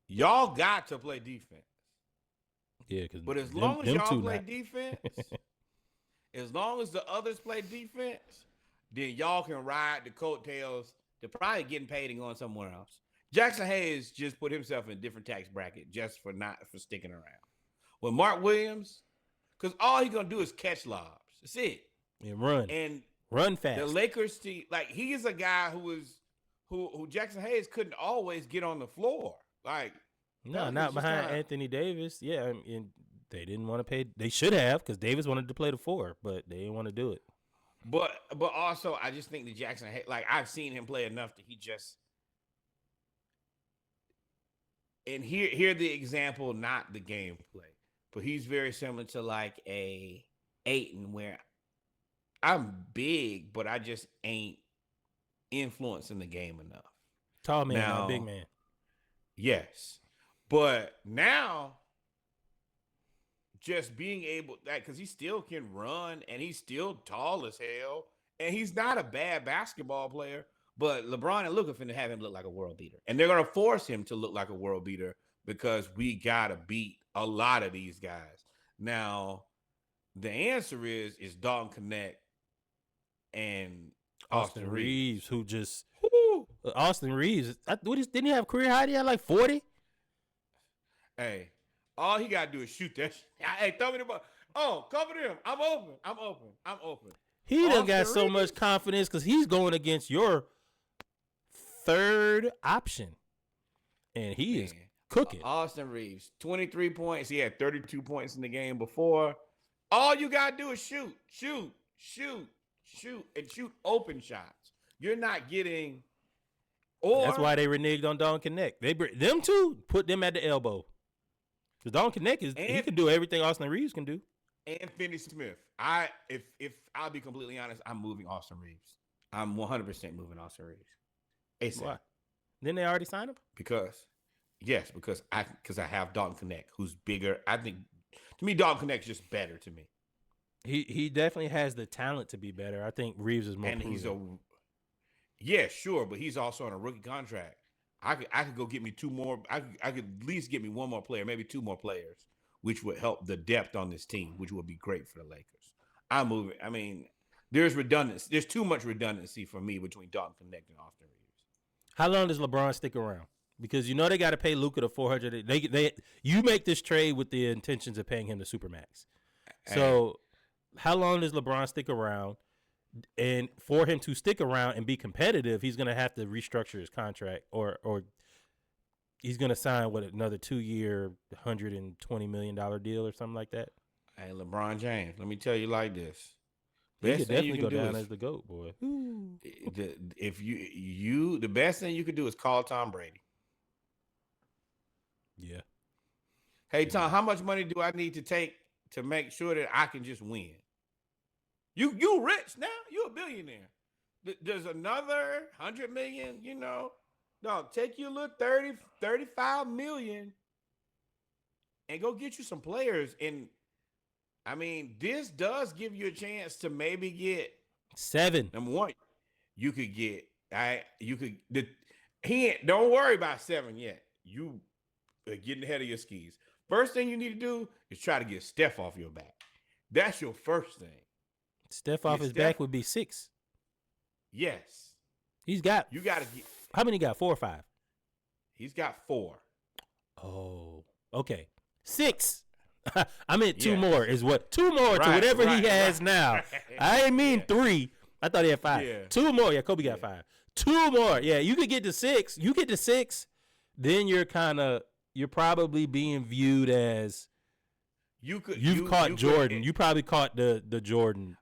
y'all got to play defense. Yeah, but as long as y'all play defense, as long as the others play defense, then y'all can ride the coattails. They're probably getting paid and going somewhere else. Jackson Hayes just put himself in a different tax bracket just for sticking around. With Mark Williams, because all he's gonna do is catch lobs. That's it. And run fast. The Lakers team, like, he is a guy who Jackson Hayes couldn't always get on the floor. Like, no, not behind Anthony Davis. Yeah, and they didn't want to pay. They should have, because Davis wanted to play the 4, but they didn't want to do it. But also, I just think that Jackson Hayes, like, I've seen him play enough that he just. And here the example, not the gameplay, but he's very similar to like a Ayton, where I'm big, but I just ain't influencing the game enough. Tall man, not big man. Yes, but now just being able that, because he still can run and he's still tall as hell, and he's not a bad basketball player. But LeBron and Luka finna have him look like a world beater. And they're going to force him to look like a world beater because we got to beat a lot of these guys. Now, the answer is Dalton Connect and Austin Reeves. Who just Austin Reeves, didn't he have career high? He had like 40? Hey, all he got to do is shoot that. Hey, throw me the ball. Oh, cover him. I'm open. He done got so much confidence because he's going against your third option, and he is cooking. Austin Reeves, 23 points. He had 32 points in the game before. All you got to do is shoot, and shoot open shots. You're not getting. That's why they reneged on Dalton Connect. Them two put them at the elbow. Because Dalton Connect he can do everything Austin Reeves can do. And Finney-Smith. If I'll be completely honest, I'm moving Austin Reeves. I'm 100% moving Austin Reeves. ASAP. Why? Didn't they already sign him? Because I have Dalton Connect, who's bigger. I think, to me, Dalton Connect's just better to me. He definitely has the talent to be better. I think Reeves is more proven. Sure, but he's also on a rookie contract. I could go get me two more. I could at least get me one more player, maybe two more players, which would help the depth on this team, which would be great for the Lakers. I'm moving. I mean, there's redundancy. There's too much redundancy for me between Dalton Connect and Austin Reeves. How long does LeBron stick around? Because they got to pay Luka the $400. You make this trade with the intentions of paying him the supermax. So, how long does LeBron stick around? And for him to stick around and be competitive, he's going to have to restructure his contract or he's going to sign another 2-year, $120 million deal or something like that. Hey, LeBron James, let me tell you like this. He could definitely go down as the GOAT, boy. The best thing you could do is call Tom Brady. Yeah. Hey, Tom, how much money do I need to take to make sure that I can just win? You rich now. You a billionaire. There's another 100 million, No, take your little 30, 35 million and go get you some players. And I mean, this does give you a chance to maybe get 7. Number one, you could get don't worry about 7 yet. You are getting ahead of your skis. First thing you need to do is try to get Steph off your back. That's your first thing. Steph off his back would be 6. Yes. You got to get. How many got? 4 or 5? He's got 4. Oh, okay. 6. I meant 2 more is what 2 more to whatever he has now. Right. I ain't mean 3. I thought he had 5. Yeah. 2 more. Yeah, Kobe got 5. 2 more. Yeah, you could get to 6. You get to 6, then you're probably being viewed as you've caught Jordan. You probably caught the Jordan.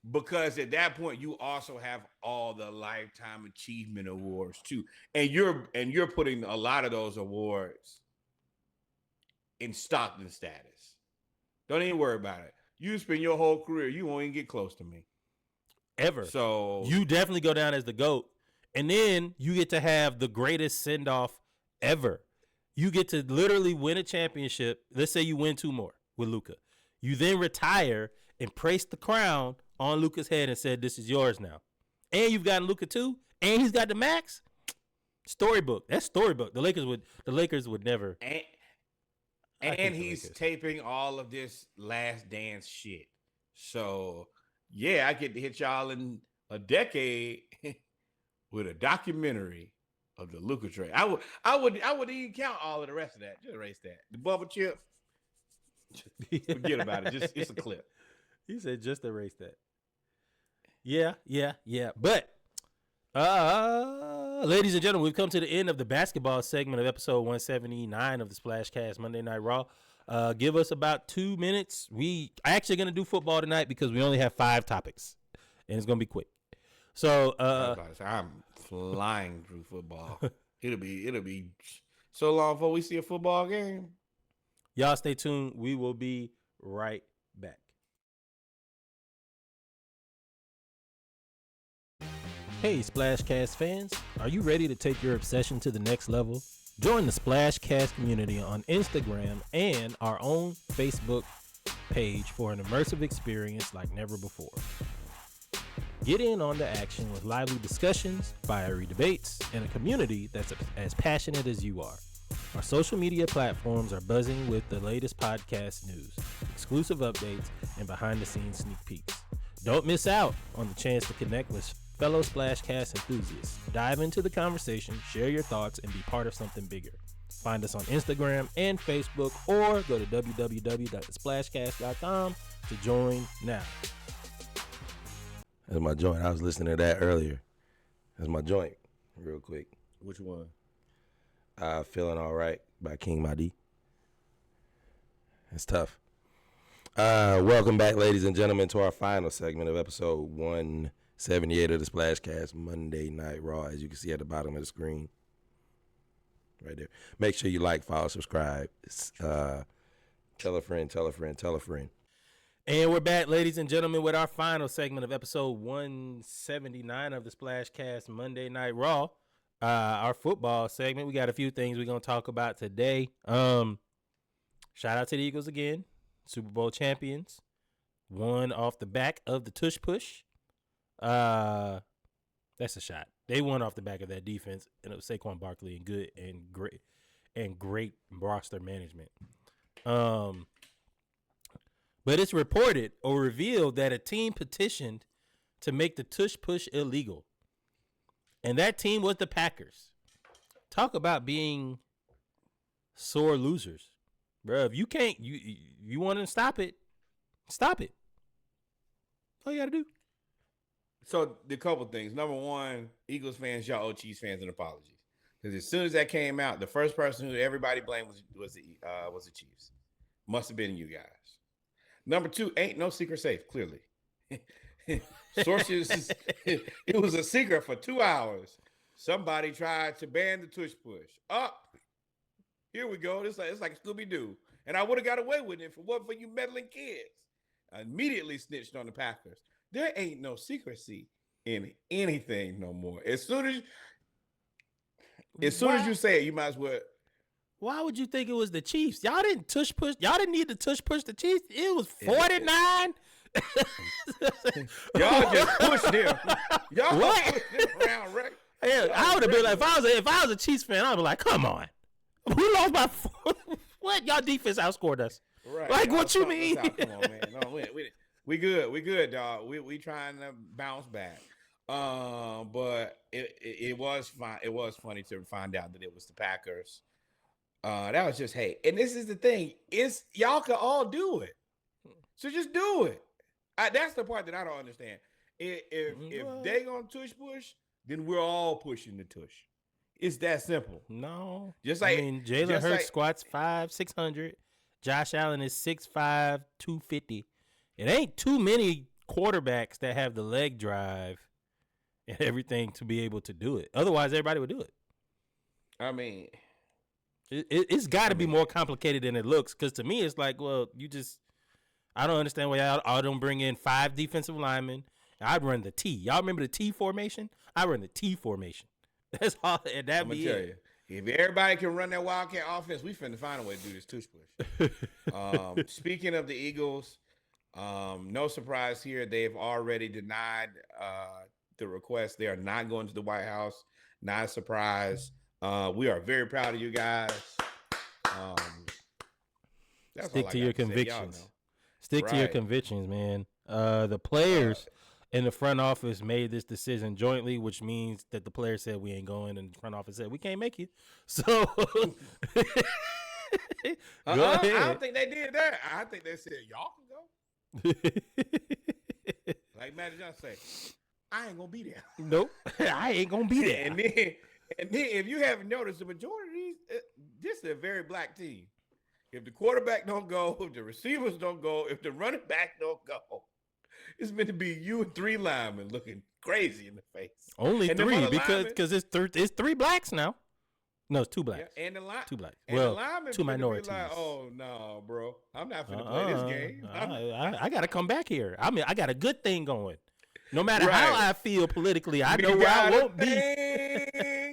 Because at that point you also have all the lifetime achievement awards too. And you're putting a lot of those awards in Stockton status. Don't even worry about it. You spend your whole career, you won't even get close to me. Ever. So you definitely go down as the GOAT. And then you get to have the greatest send-off ever. You get to literally win a championship. Let's say you win 2 more with Luka. You then retire and place the crown on Luka's head and said, this is yours now. And you've gotten Luka too. And he's got the max. Storybook. That's storybook. The Lakers would never. And he's taping all of this Last Dance shit. So yeah, I get to hit y'all in a decade with a documentary of the Luka trade. I would even count all of the rest of that. Just erase that. The bubble chip. Forget about it. It's a clip. He said just erase that. Yeah. But ladies and gentlemen, we've come to the end of the basketball segment of episode 179 of the Splashcast Monday Night Raw. Give us about 2 minutes. We actually going to do football tonight because we only have 5 topics, and it's going to be quick. So I'm flying through football. It'll be so long before we see a football game. Y'all stay tuned. We will be right back. Hey, Splashcast fans. Are you ready to take your obsession to the next level? Join the Splashcast community on Instagram and our own Facebook page for an immersive experience like never before. Get in on the action with lively discussions, fiery debates, and a community that's as passionate as you are. Our social media platforms are buzzing with the latest podcast news, exclusive updates, and behind-the-scenes sneak peeks. Don't miss out on the chance to connect with fellow Splashcast enthusiasts. Dive into the conversation, share your thoughts, and be part of something bigger. Find us on Instagram and Facebook, or go to www.splashcast.com to join now. That's my joint. I was listening to that earlier. That's my joint, real quick. Which one? Feeling All Right by King Madi. It's tough. Welcome back, ladies and gentlemen, to our final segment of episode 178 of the Splashcast Monday Night Raw, as you can see at the bottom of the screen. Right there. Make sure you like, follow, subscribe. Tell a friend, tell a friend, tell a friend. And we're back, ladies and gentlemen, with our final segment of episode 179 of the Splashcast Monday Night Raw. Our football segment. We got a few things we're going to talk about today. Shout out to the Eagles again. Super Bowl champions. Won off the back of the Tush Push. That's a shot. They won off the back of that defense, and it was Saquon Barkley and good and great roster management. But it's reported or revealed that a team petitioned to make the Tush Push illegal. And that team was the Packers. Talk about being sore losers. Bro, if you can't, you want to stop it, stop it. All you got to do. So the couple things. Number one, Eagles fans, y'all owe Chiefs fans an apology. Because as soon as that came out, the first person who everybody blamed was the Chiefs. Must have been you guys. Number two, ain't no secret safe, clearly. Sources, it was a secret for 2 hours. Somebody tried to ban the Tush Push. Here we go. It's like Scooby-Doo. And I would have got away with it if it wasn't for you meddling kids. I immediately snitched on the Packers. There ain't no secrecy in anything no more. As soon as you say it, you might as well. Why would you think it was the Chiefs? Y'all didn't tush push. Y'all didn't need to tush push the Chiefs. It was 49. Y'all just pushed them. Y'all pushed them around, right? Yeah, I would have been like, if I was a Chiefs fan, I'd be like, come on, we lost by 4. What? Y'all defense outscored us. Right. Like, what you mean? Come on, man. No, we good, dog. We trying to bounce back. But it was fine. It was funny to find out that it was the Packers. That was just hate. And this is the thing. It's y'all can all do it. So just do it. That's the part that I don't understand. If they gonna tush push, then we're all pushing the tush. It's that simple. No. Just like Jalen Hurts squats 5'6". Josh Allen is 6'5", 250. It ain't too many quarterbacks that have the leg drive and everything to be able to do it. Otherwise, everybody would do it. I mean, it's got to be more complicated than it looks. Because to me, it's like, well, I don't understand why y'all don't bring in 5 defensive linemen. I'd run the T. Y'all remember the T formation? I run the T formation. That's all. And that'd be it. If everybody can run that Wildcat offense, we finna find a way to do this tush push. Speaking of the Eagles, no surprise here. They've already denied the request. They are not going to the White House. Not a surprise. We are very proud of you guys. Stick to your convictions. Stick to your convictions, man. The players in the front office made this decision jointly, which means that the players said we ain't going, and the front office said we can't make you. So go ahead. I don't think they did that. I think they said y'all can go. Like Matty Johnson say, I ain't gonna be there. Nope, I ain't gonna be there. And then if you haven't noticed, the majority of these, this is a very black team. If the quarterback don't go, if the receivers don't go, if the running back don't go, it's meant to be you and 3 linemen looking crazy in the face. Only and 3 because it's 3 blacks now. No, it's 2 blacks. Yeah, and the 2 blacks. And well, the linemen 2 minorities. Like, oh no, bro, I'm not finna play this game. I gotta come back here. I mean, I got a good thing going. No matter how I feel politically, I know where I won't be.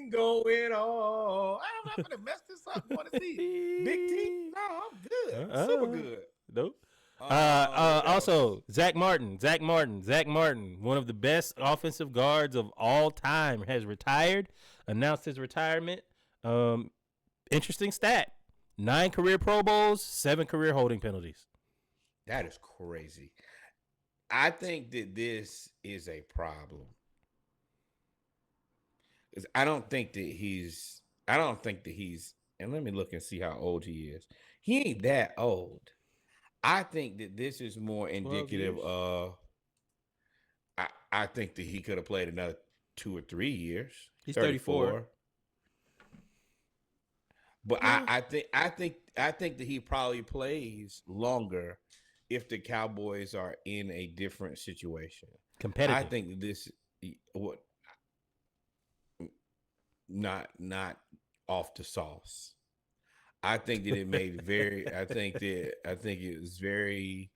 Going on. I'm not gonna mess this up. Want to see Big T? No, I'm good. Super good. Nope. Also, Zack Martin, one of the best offensive guards of all time, has retired. Announced his retirement. Interesting stat: 9 career Pro Bowls, 7 career holding penalties. That is crazy. I think that this is a problem. I don't think that he's, and let me look and see how old he is. He ain't that old. I think that this is more indicative of, I think that he could have played another 2 or 3 years. He's 34. But I think that he probably plays longer if the Cowboys are in a different situation. Competitive. I think this not off the sauce. I think that it made I think it was very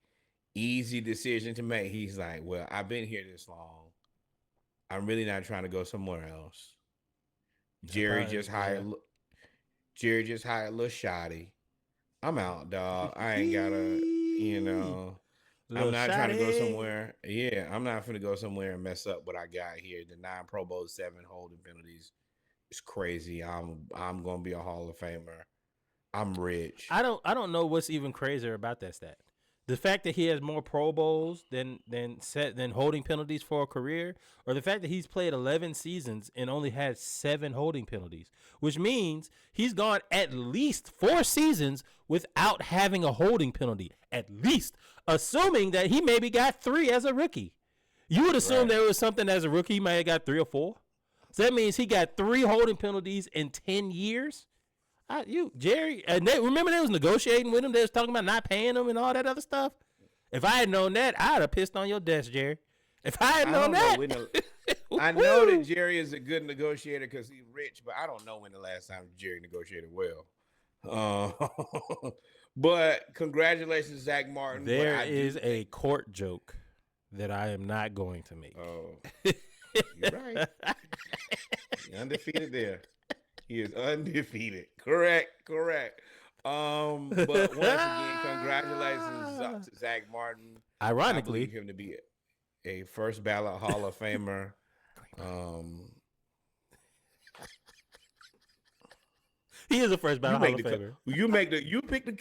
easy decision to make. He's like, well, I've been here this long. I'm really not trying to go somewhere else. Jerry just hired Lil Shotty. I'm out, dog. I ain't gotta, I'm not trying to go somewhere. Yeah, I'm not gonna go somewhere and mess up what I got here. The 9 Pro Bowls, 7 holding penalties. It's crazy. I'm gonna be a Hall of Famer. I'm rich. I don't know what's even crazier about that stat. The fact that he has more Pro Bowls than holding penalties for a career, or the fact that he's played 11 seasons and only had 7 holding penalties, which means he's gone at least 4 seasons without having a holding penalty, at least, assuming that he maybe got 3 as a rookie. You would assume there was something as a rookie he might have got 3 or 4. So that means he got 3 holding penalties in 10 years. Jerry, and remember they was negotiating with him. They was talking about not paying him and all that other stuff. If I had known that, I'd have pissed on your desk, Jerry. If I had known that. I know that Jerry is a good negotiator because he's rich, but I don't know when the last time Jerry negotiated well. But congratulations, Zack Martin. There is a court joke that I am not going to make. Oh, you're right. He's undefeated there. He is undefeated. Correct. But once again, congratulations to Zack Martin. Ironically, I believe him to be a first ballot Hall of Famer. He is a first ballot Hall of Famer. You pick the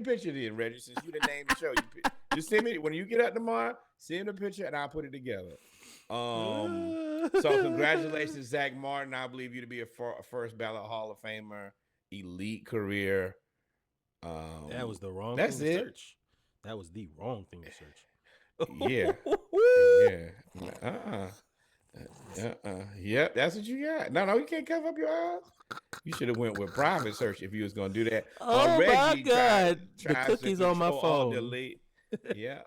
picture then, Reggie. Since you didn't name the show, just send me when you get out tomorrow. Send the picture and I'll put it together. So congratulations, Zack Martin. I believe you to be a first ballot Hall of Famer, elite career. That was the wrong thing to search. That was the wrong thing to search. Yeah. Yep, that's what you got. No, you can't cover up your eyes. You should have went with private search if you was gonna do that. Oh my God, the cookies on my phone. Delete. Yeah.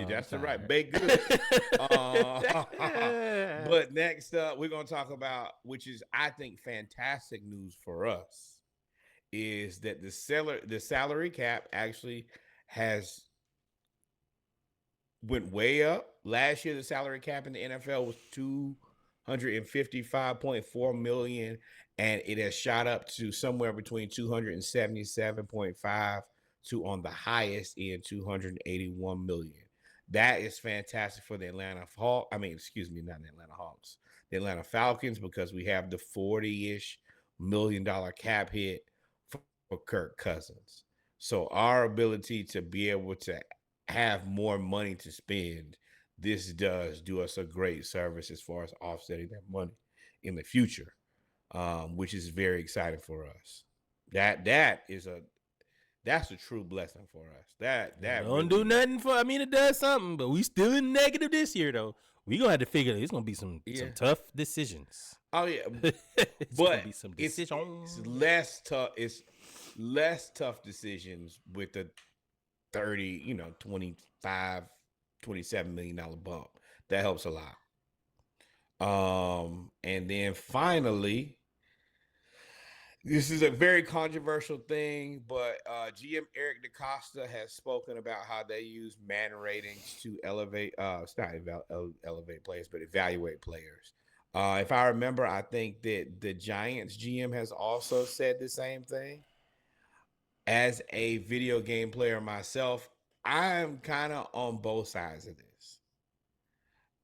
That's the right. Bake good. But next up, we're gonna talk about, which is I think fantastic news for us, is that the salary cap actually has went way up. Last year, the salary cap in the NFL was $255.4 million, and it has shot up to somewhere between 277.5 to on the highest end 281 million. That is fantastic for the Atlanta Hawks. I mean, excuse me, not the Atlanta Hawks, the Atlanta Falcons, because we have the $40-ish million cap hit for Kirk Cousins. So our ability to be able to have more money to spend, this does do us a great service as far as offsetting that money in the future, which is very exciting for us. That's a true blessing for us. That don't really do nothing for. I mean, it does something, but we still in negative this year though. We gonna have to figure it's gonna be some tough decisions. Oh yeah, it's gonna be some decisions. It's less tough. It's less tough decisions with the 30, 25, $27 million bump. That helps a lot. And then finally, this is a very controversial thing, but GM Eric DaCosta has spoken about how they use Madden ratings to elevate, elevate players, but evaluate players. If I remember, I think that the Giants GM has also said the same thing. As a video game player myself, I'm kind of on both sides of this.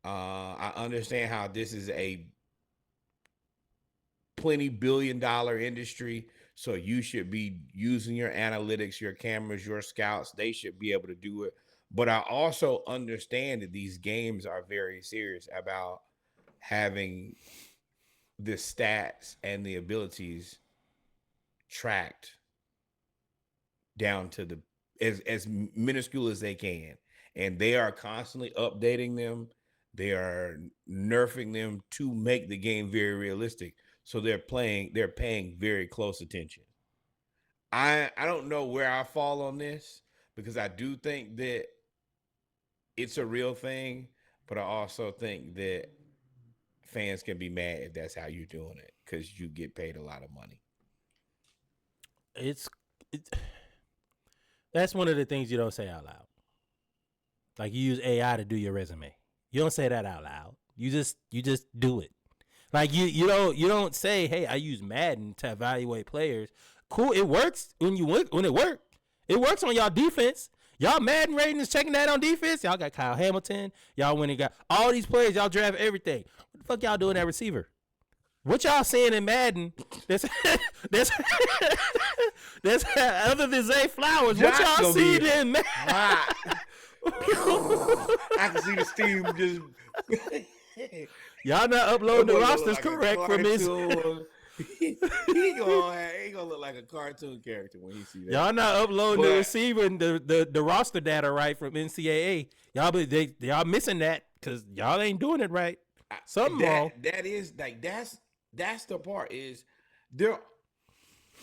I understand how this is a plenty billion-dollar industry, so you should be using your analytics, your cameras, your scouts. They should be able to do it. But I also understand that these games are very serious about having the stats and the abilities tracked down to the as minuscule as they can, and they are constantly updating them. They are nerfing them to make the game very realistic. So they're paying very close attention. I don't know where I fall on this, because I do think that it's a real thing, but I also think that fans can be mad if that's how you're doing it, because you get paid a lot of money. That's one of the things you don't say out loud. Like, you use AI to do your resume. You don't say that out loud. You just do it. Like, you don't say, hey, I use Madden to evaluate players. Cool, it works when it works. It works on y'all defense. Y'all Madden rating is checking that on defense. Y'all got Kyle Hamilton. Y'all went and got all these players. Y'all draft everything. What the fuck y'all doing at receiver? What y'all seeing in Madden? That's other than Zay Flowers. What y'all seeing in Madden? I can see the steam just. Y'all not uploading the rosters correct for Miss. he gonna look like a cartoon character when he see that. Y'all not uploading the receiving the roster data right from NCAA. Y'all missing that because y'all ain't doing it right. Something wrong. That is like that's the part is there.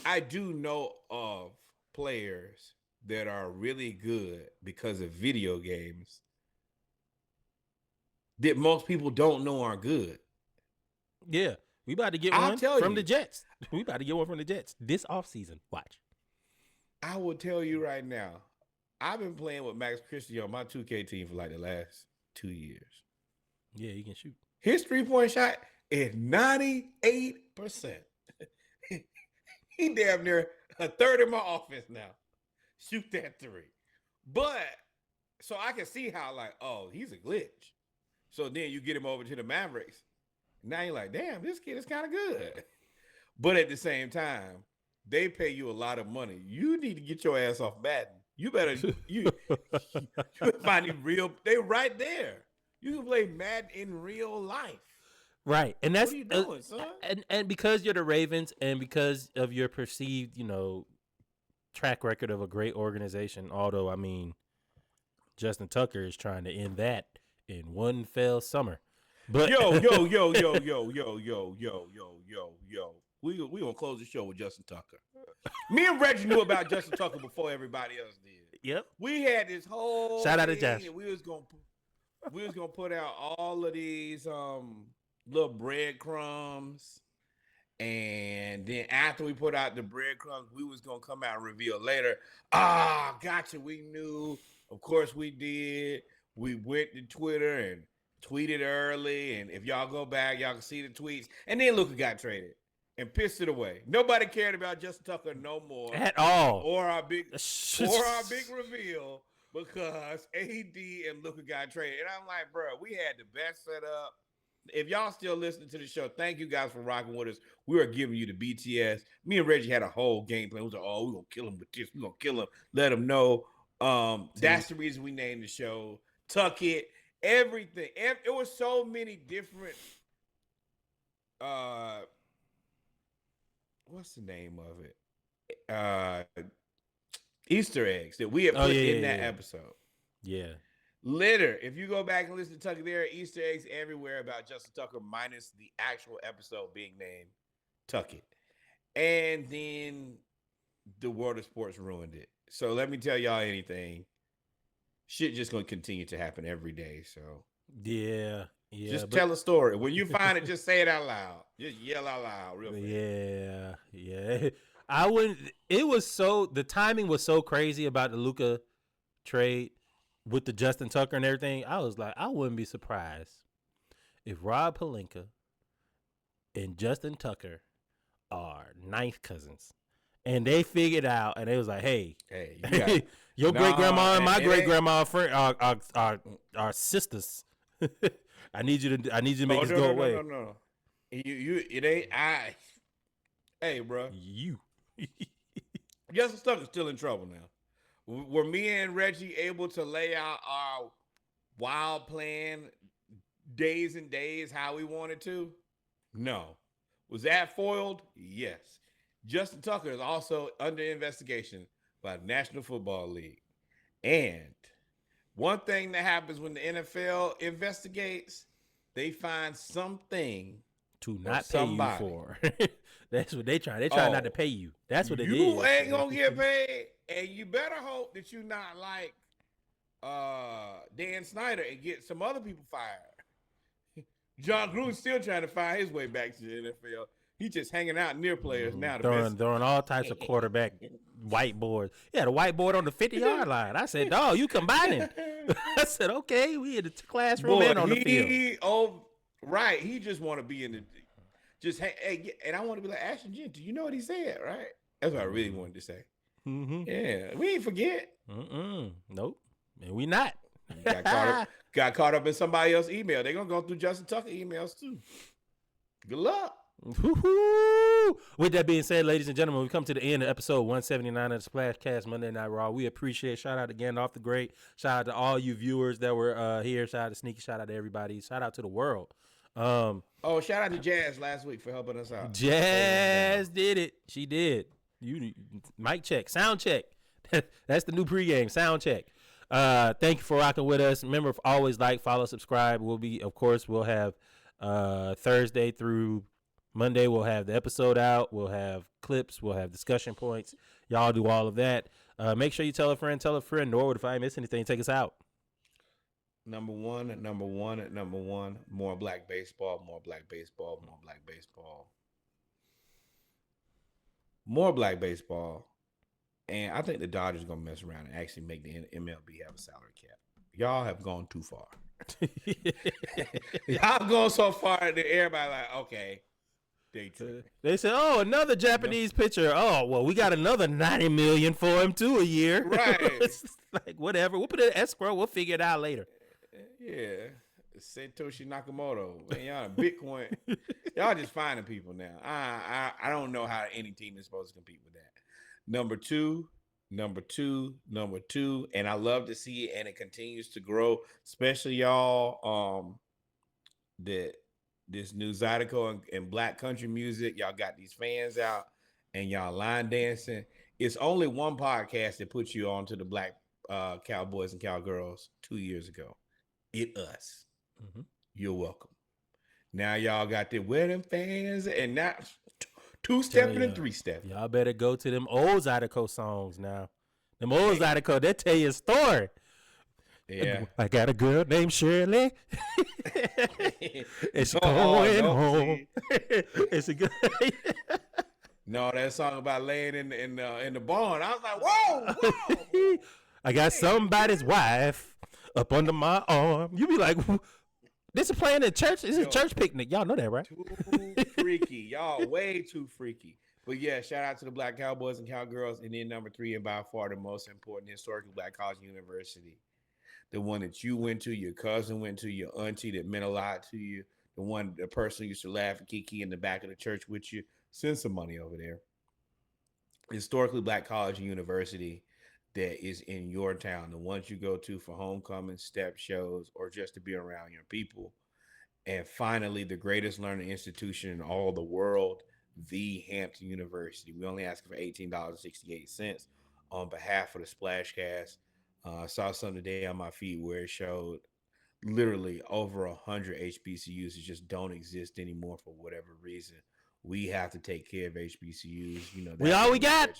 I do know of players that are really good because of video games that most people don't know are good. Yeah, we about to get one from the Jets. We about to get one from the Jets this offseason. Watch. I will tell you right now, I've been playing with Max Christie on my 2K team for like the last 2 years. Yeah, he can shoot. His 3-point shot is 98%. He damn near a third of my offense now. Shoot that three. But, so I can see how like, oh, he's a glitch. So then you get him over to the Mavericks. Now you're like, damn, this kid is kind of good. But at the same time, they pay you a lot of money. You need to get your ass off Madden. You better you find it real. They right there. You can play Madden in real life. Right. And that's what are you doing, son? And because you're the Ravens and because of your perceived, track record of a great organization, although I mean Justin Tucker is trying to end that in one fell summer. But yo. We gonna close the show with Justin Tucker. Me and Reggie knew about Justin Tucker before everybody else did. Yep. We had this whole shout out to Josh. We was gonna put out all of these little breadcrumbs, and then after we put out the breadcrumbs, we was gonna come out and reveal later. Gotcha. We knew. Of course we did. We went to Twitter and tweeted early, and if y'all go back, y'all can see the tweets. And then Luka got traded and pissed it away. Nobody cared about Justin Tucker no more at all, or our big reveal because AD and Luka got traded. And I'm like, bro, we had the best setup. If y'all still listening to the show, thank you guys for rocking with us. We are giving you the BTS. Me and Reggie had a whole game plan. We was like, we're gonna kill him with this. We're gonna kill him. Let him know. That's the reason we named the show Tuck It. Everything. It was so many different what's the name of it? Easter eggs that we have put in that episode. Yeah. Later, if you go back and listen to Tucker, there are Easter eggs everywhere about Justin Tucker, minus the actual episode being named Tuck It. And then the world of sports ruined it. So let me tell y'all anything. Shit just gonna continue to happen every day. So yeah. Just tell a story. When you find it, just say it out loud. Just yell out loud, real fast. Yeah. I wouldn't. It was so the timing was so crazy about the Luka trade with the Justin Tucker and everything. I was like, I wouldn't be surprised if Rob Pelinka and Justin Tucker are ninth cousins. And they figured out, and they was like, "Hey, your great grandma and my great grandma are sisters. I need you to make this go away." No. It ain't I. Hey, bro. Justin Tucker's still in trouble now. Were me and Reggie able to lay out our wild plan days and days how we wanted to? No. Was that foiled? Yes. Justin Tucker is also under investigation by the National Football League. And one thing that happens when the NFL investigates, they find something to not pay you for. That's what they try. They try not to pay you. That's what it is. You ain't gonna get paid, and you better hope that you're not like Dan Snyder and get some other people fired. John Gruden's still trying to find his way back to the NFL. He's just hanging out near players now. Throwing all types of quarterback whiteboards. Yeah, the whiteboard on the 50-yard line. I said, dog, you combining. I said, okay, we in the classroom and on the field. Right. He just want to be in the and I want to be like, Ashton Jen, do you know what he said, right? That's what I really wanted to say. Mm-hmm. Yeah, we ain't forget. Nope. And we not. Got caught up in somebody else's email. They're going to go through Justin Tucker emails too. Good luck. Woo-hoo. With that being said, ladies and gentlemen, we come to the end of episode 179 of the Splashcast Monday Night Raw. We appreciate. Shout out to Gandalf the Great. Shout out to all you viewers that were here. Shout out to Sneaky. Shout out to everybody. Shout out to the world. Oh, shout out to Jazz last week for helping us out. Jazz did it. She did. You mic check, sound check. That's the new pregame, sound check. Thank you for rocking with us. Remember, always like, follow, subscribe. We'll have Thursday through Monday. We'll have the episode out. We'll have clips. We'll have discussion points. Y'all do all of that. Make sure you tell a friend. Norwood, if I miss anything, take us out. Number one. More black baseball. More black baseball. More black baseball. More black baseball. And I think the Dodgers are going to mess around and actually make the MLB have a salary cap. Y'all have gone too far. Y'all gone so far that everybody like, okay, they said, oh, another Japanese pitcher. Oh, well, we got another $90 million for him too a year. Right. It's like, whatever. We'll put it in escrow. We'll figure it out later. Yeah. Satoshi Nakamoto. Man, y'all Bitcoin. Y'all just finding people now. I don't know how any team is supposed to compete with that. Number two, and I love to see it, and it continues to grow, especially y'all. This new Zydeco and black country music, y'all got these fans out, and y'all line dancing. It's only one podcast that put you on to the black cowboys and cowgirls 2 years ago. Us. Mm-hmm. You're welcome. Now y'all got the wedding fans, and now. 2-stepping and 3-stepping. Y'all better go to them old Zydeco songs now. Them old Zydeco, they tell you a story. Yeah. I got a girl named Shirley. It's going home. It's a good. No, that song about laying in the barn. I was like, whoa. I got somebody's wife up under my arm. You be like, this is playing at church. This is a church picnic. Y'all know that, right? Too freaky. Y'all way too freaky. But yeah, shout out to the black cowboys and cowgirls. And then number 3, and by far the most important, historically black college university. The one that you went to, your cousin went to, your auntie that meant a lot to you. The person who used to laugh and kiki in the back of the church with you. Send some money over there. Historically black college and university that is in your town, the ones you go to for homecoming, step shows, or just to be around your people. And finally, the greatest learning institution in all the world, the Hampton University. We only ask for $18.68 on behalf of the Splashcast. I saw something today on my feed where it showed literally over 100 HBCUs that just don't exist anymore for whatever reason. We have to take care of HBCUs. You know, we all we got.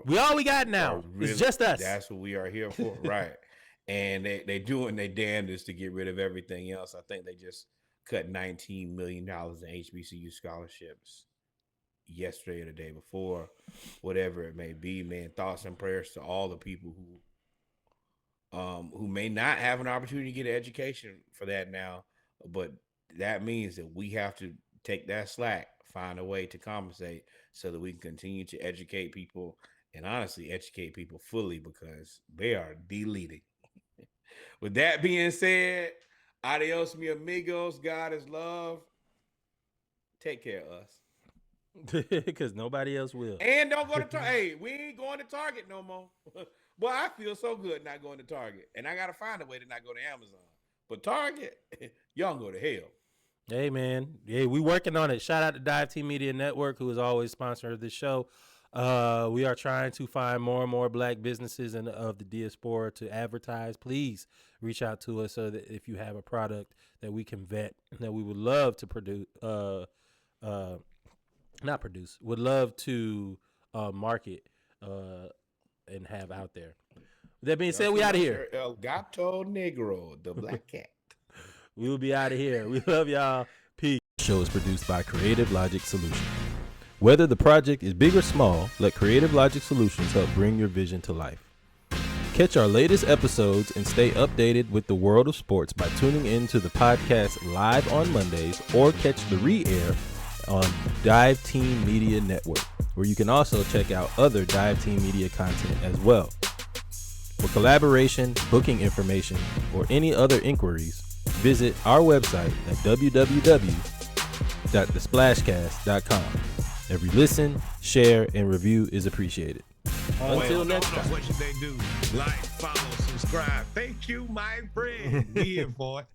We all we got now. Really, it's just us. That's what we are here for, right? And they doing their damnedest to get rid of everything else. I think they just cut $19 million in HBCU scholarships yesterday or the day before, whatever it may be. Man, thoughts and prayers to all the people who may not have an opportunity to get an education for that now, but that means that we have to take that slack, find a way to compensate so that we can continue to educate people. And honestly, educate people fully because they are deleting. With that being said, adios, mi amigos. God is love. Take care of us. Because nobody else will. And don't go to Target. Hey, we ain't going to Target no more. Boy, I feel so good not going to Target. And I got to find a way to not go to Amazon. But Target, y'all can go to hell. Hey, man. Yeah, we working on it. Shout out to Dive Team Media Network, who is always sponsor of this show. We are trying to find more and more black businesses of the diaspora to advertise. Please reach out to us so that if you have a product that we can vet, that we would love to would love to market and have out there. With that being said, we out of here. El Gato Negro, the black cat. We will be out of here. We love y'all. Peace. The show is produced by Creative Logic Solutions. Whether the project is big or small, let Creative Logic Solutions help bring your vision to life. Catch our latest episodes and stay updated with the world of sports by tuning in to the podcast live on Mondays or catch the re-air on Dive Team Media Network, where you can also check out other Dive Team Media content as well. For collaboration, booking information, or any other inquiries, visit our website at www.thesplashcast.com. Every listen, share, and review is appreciated. Until next time. What should they do? Like, follow, subscribe. Thank you, my friend. Be here for it.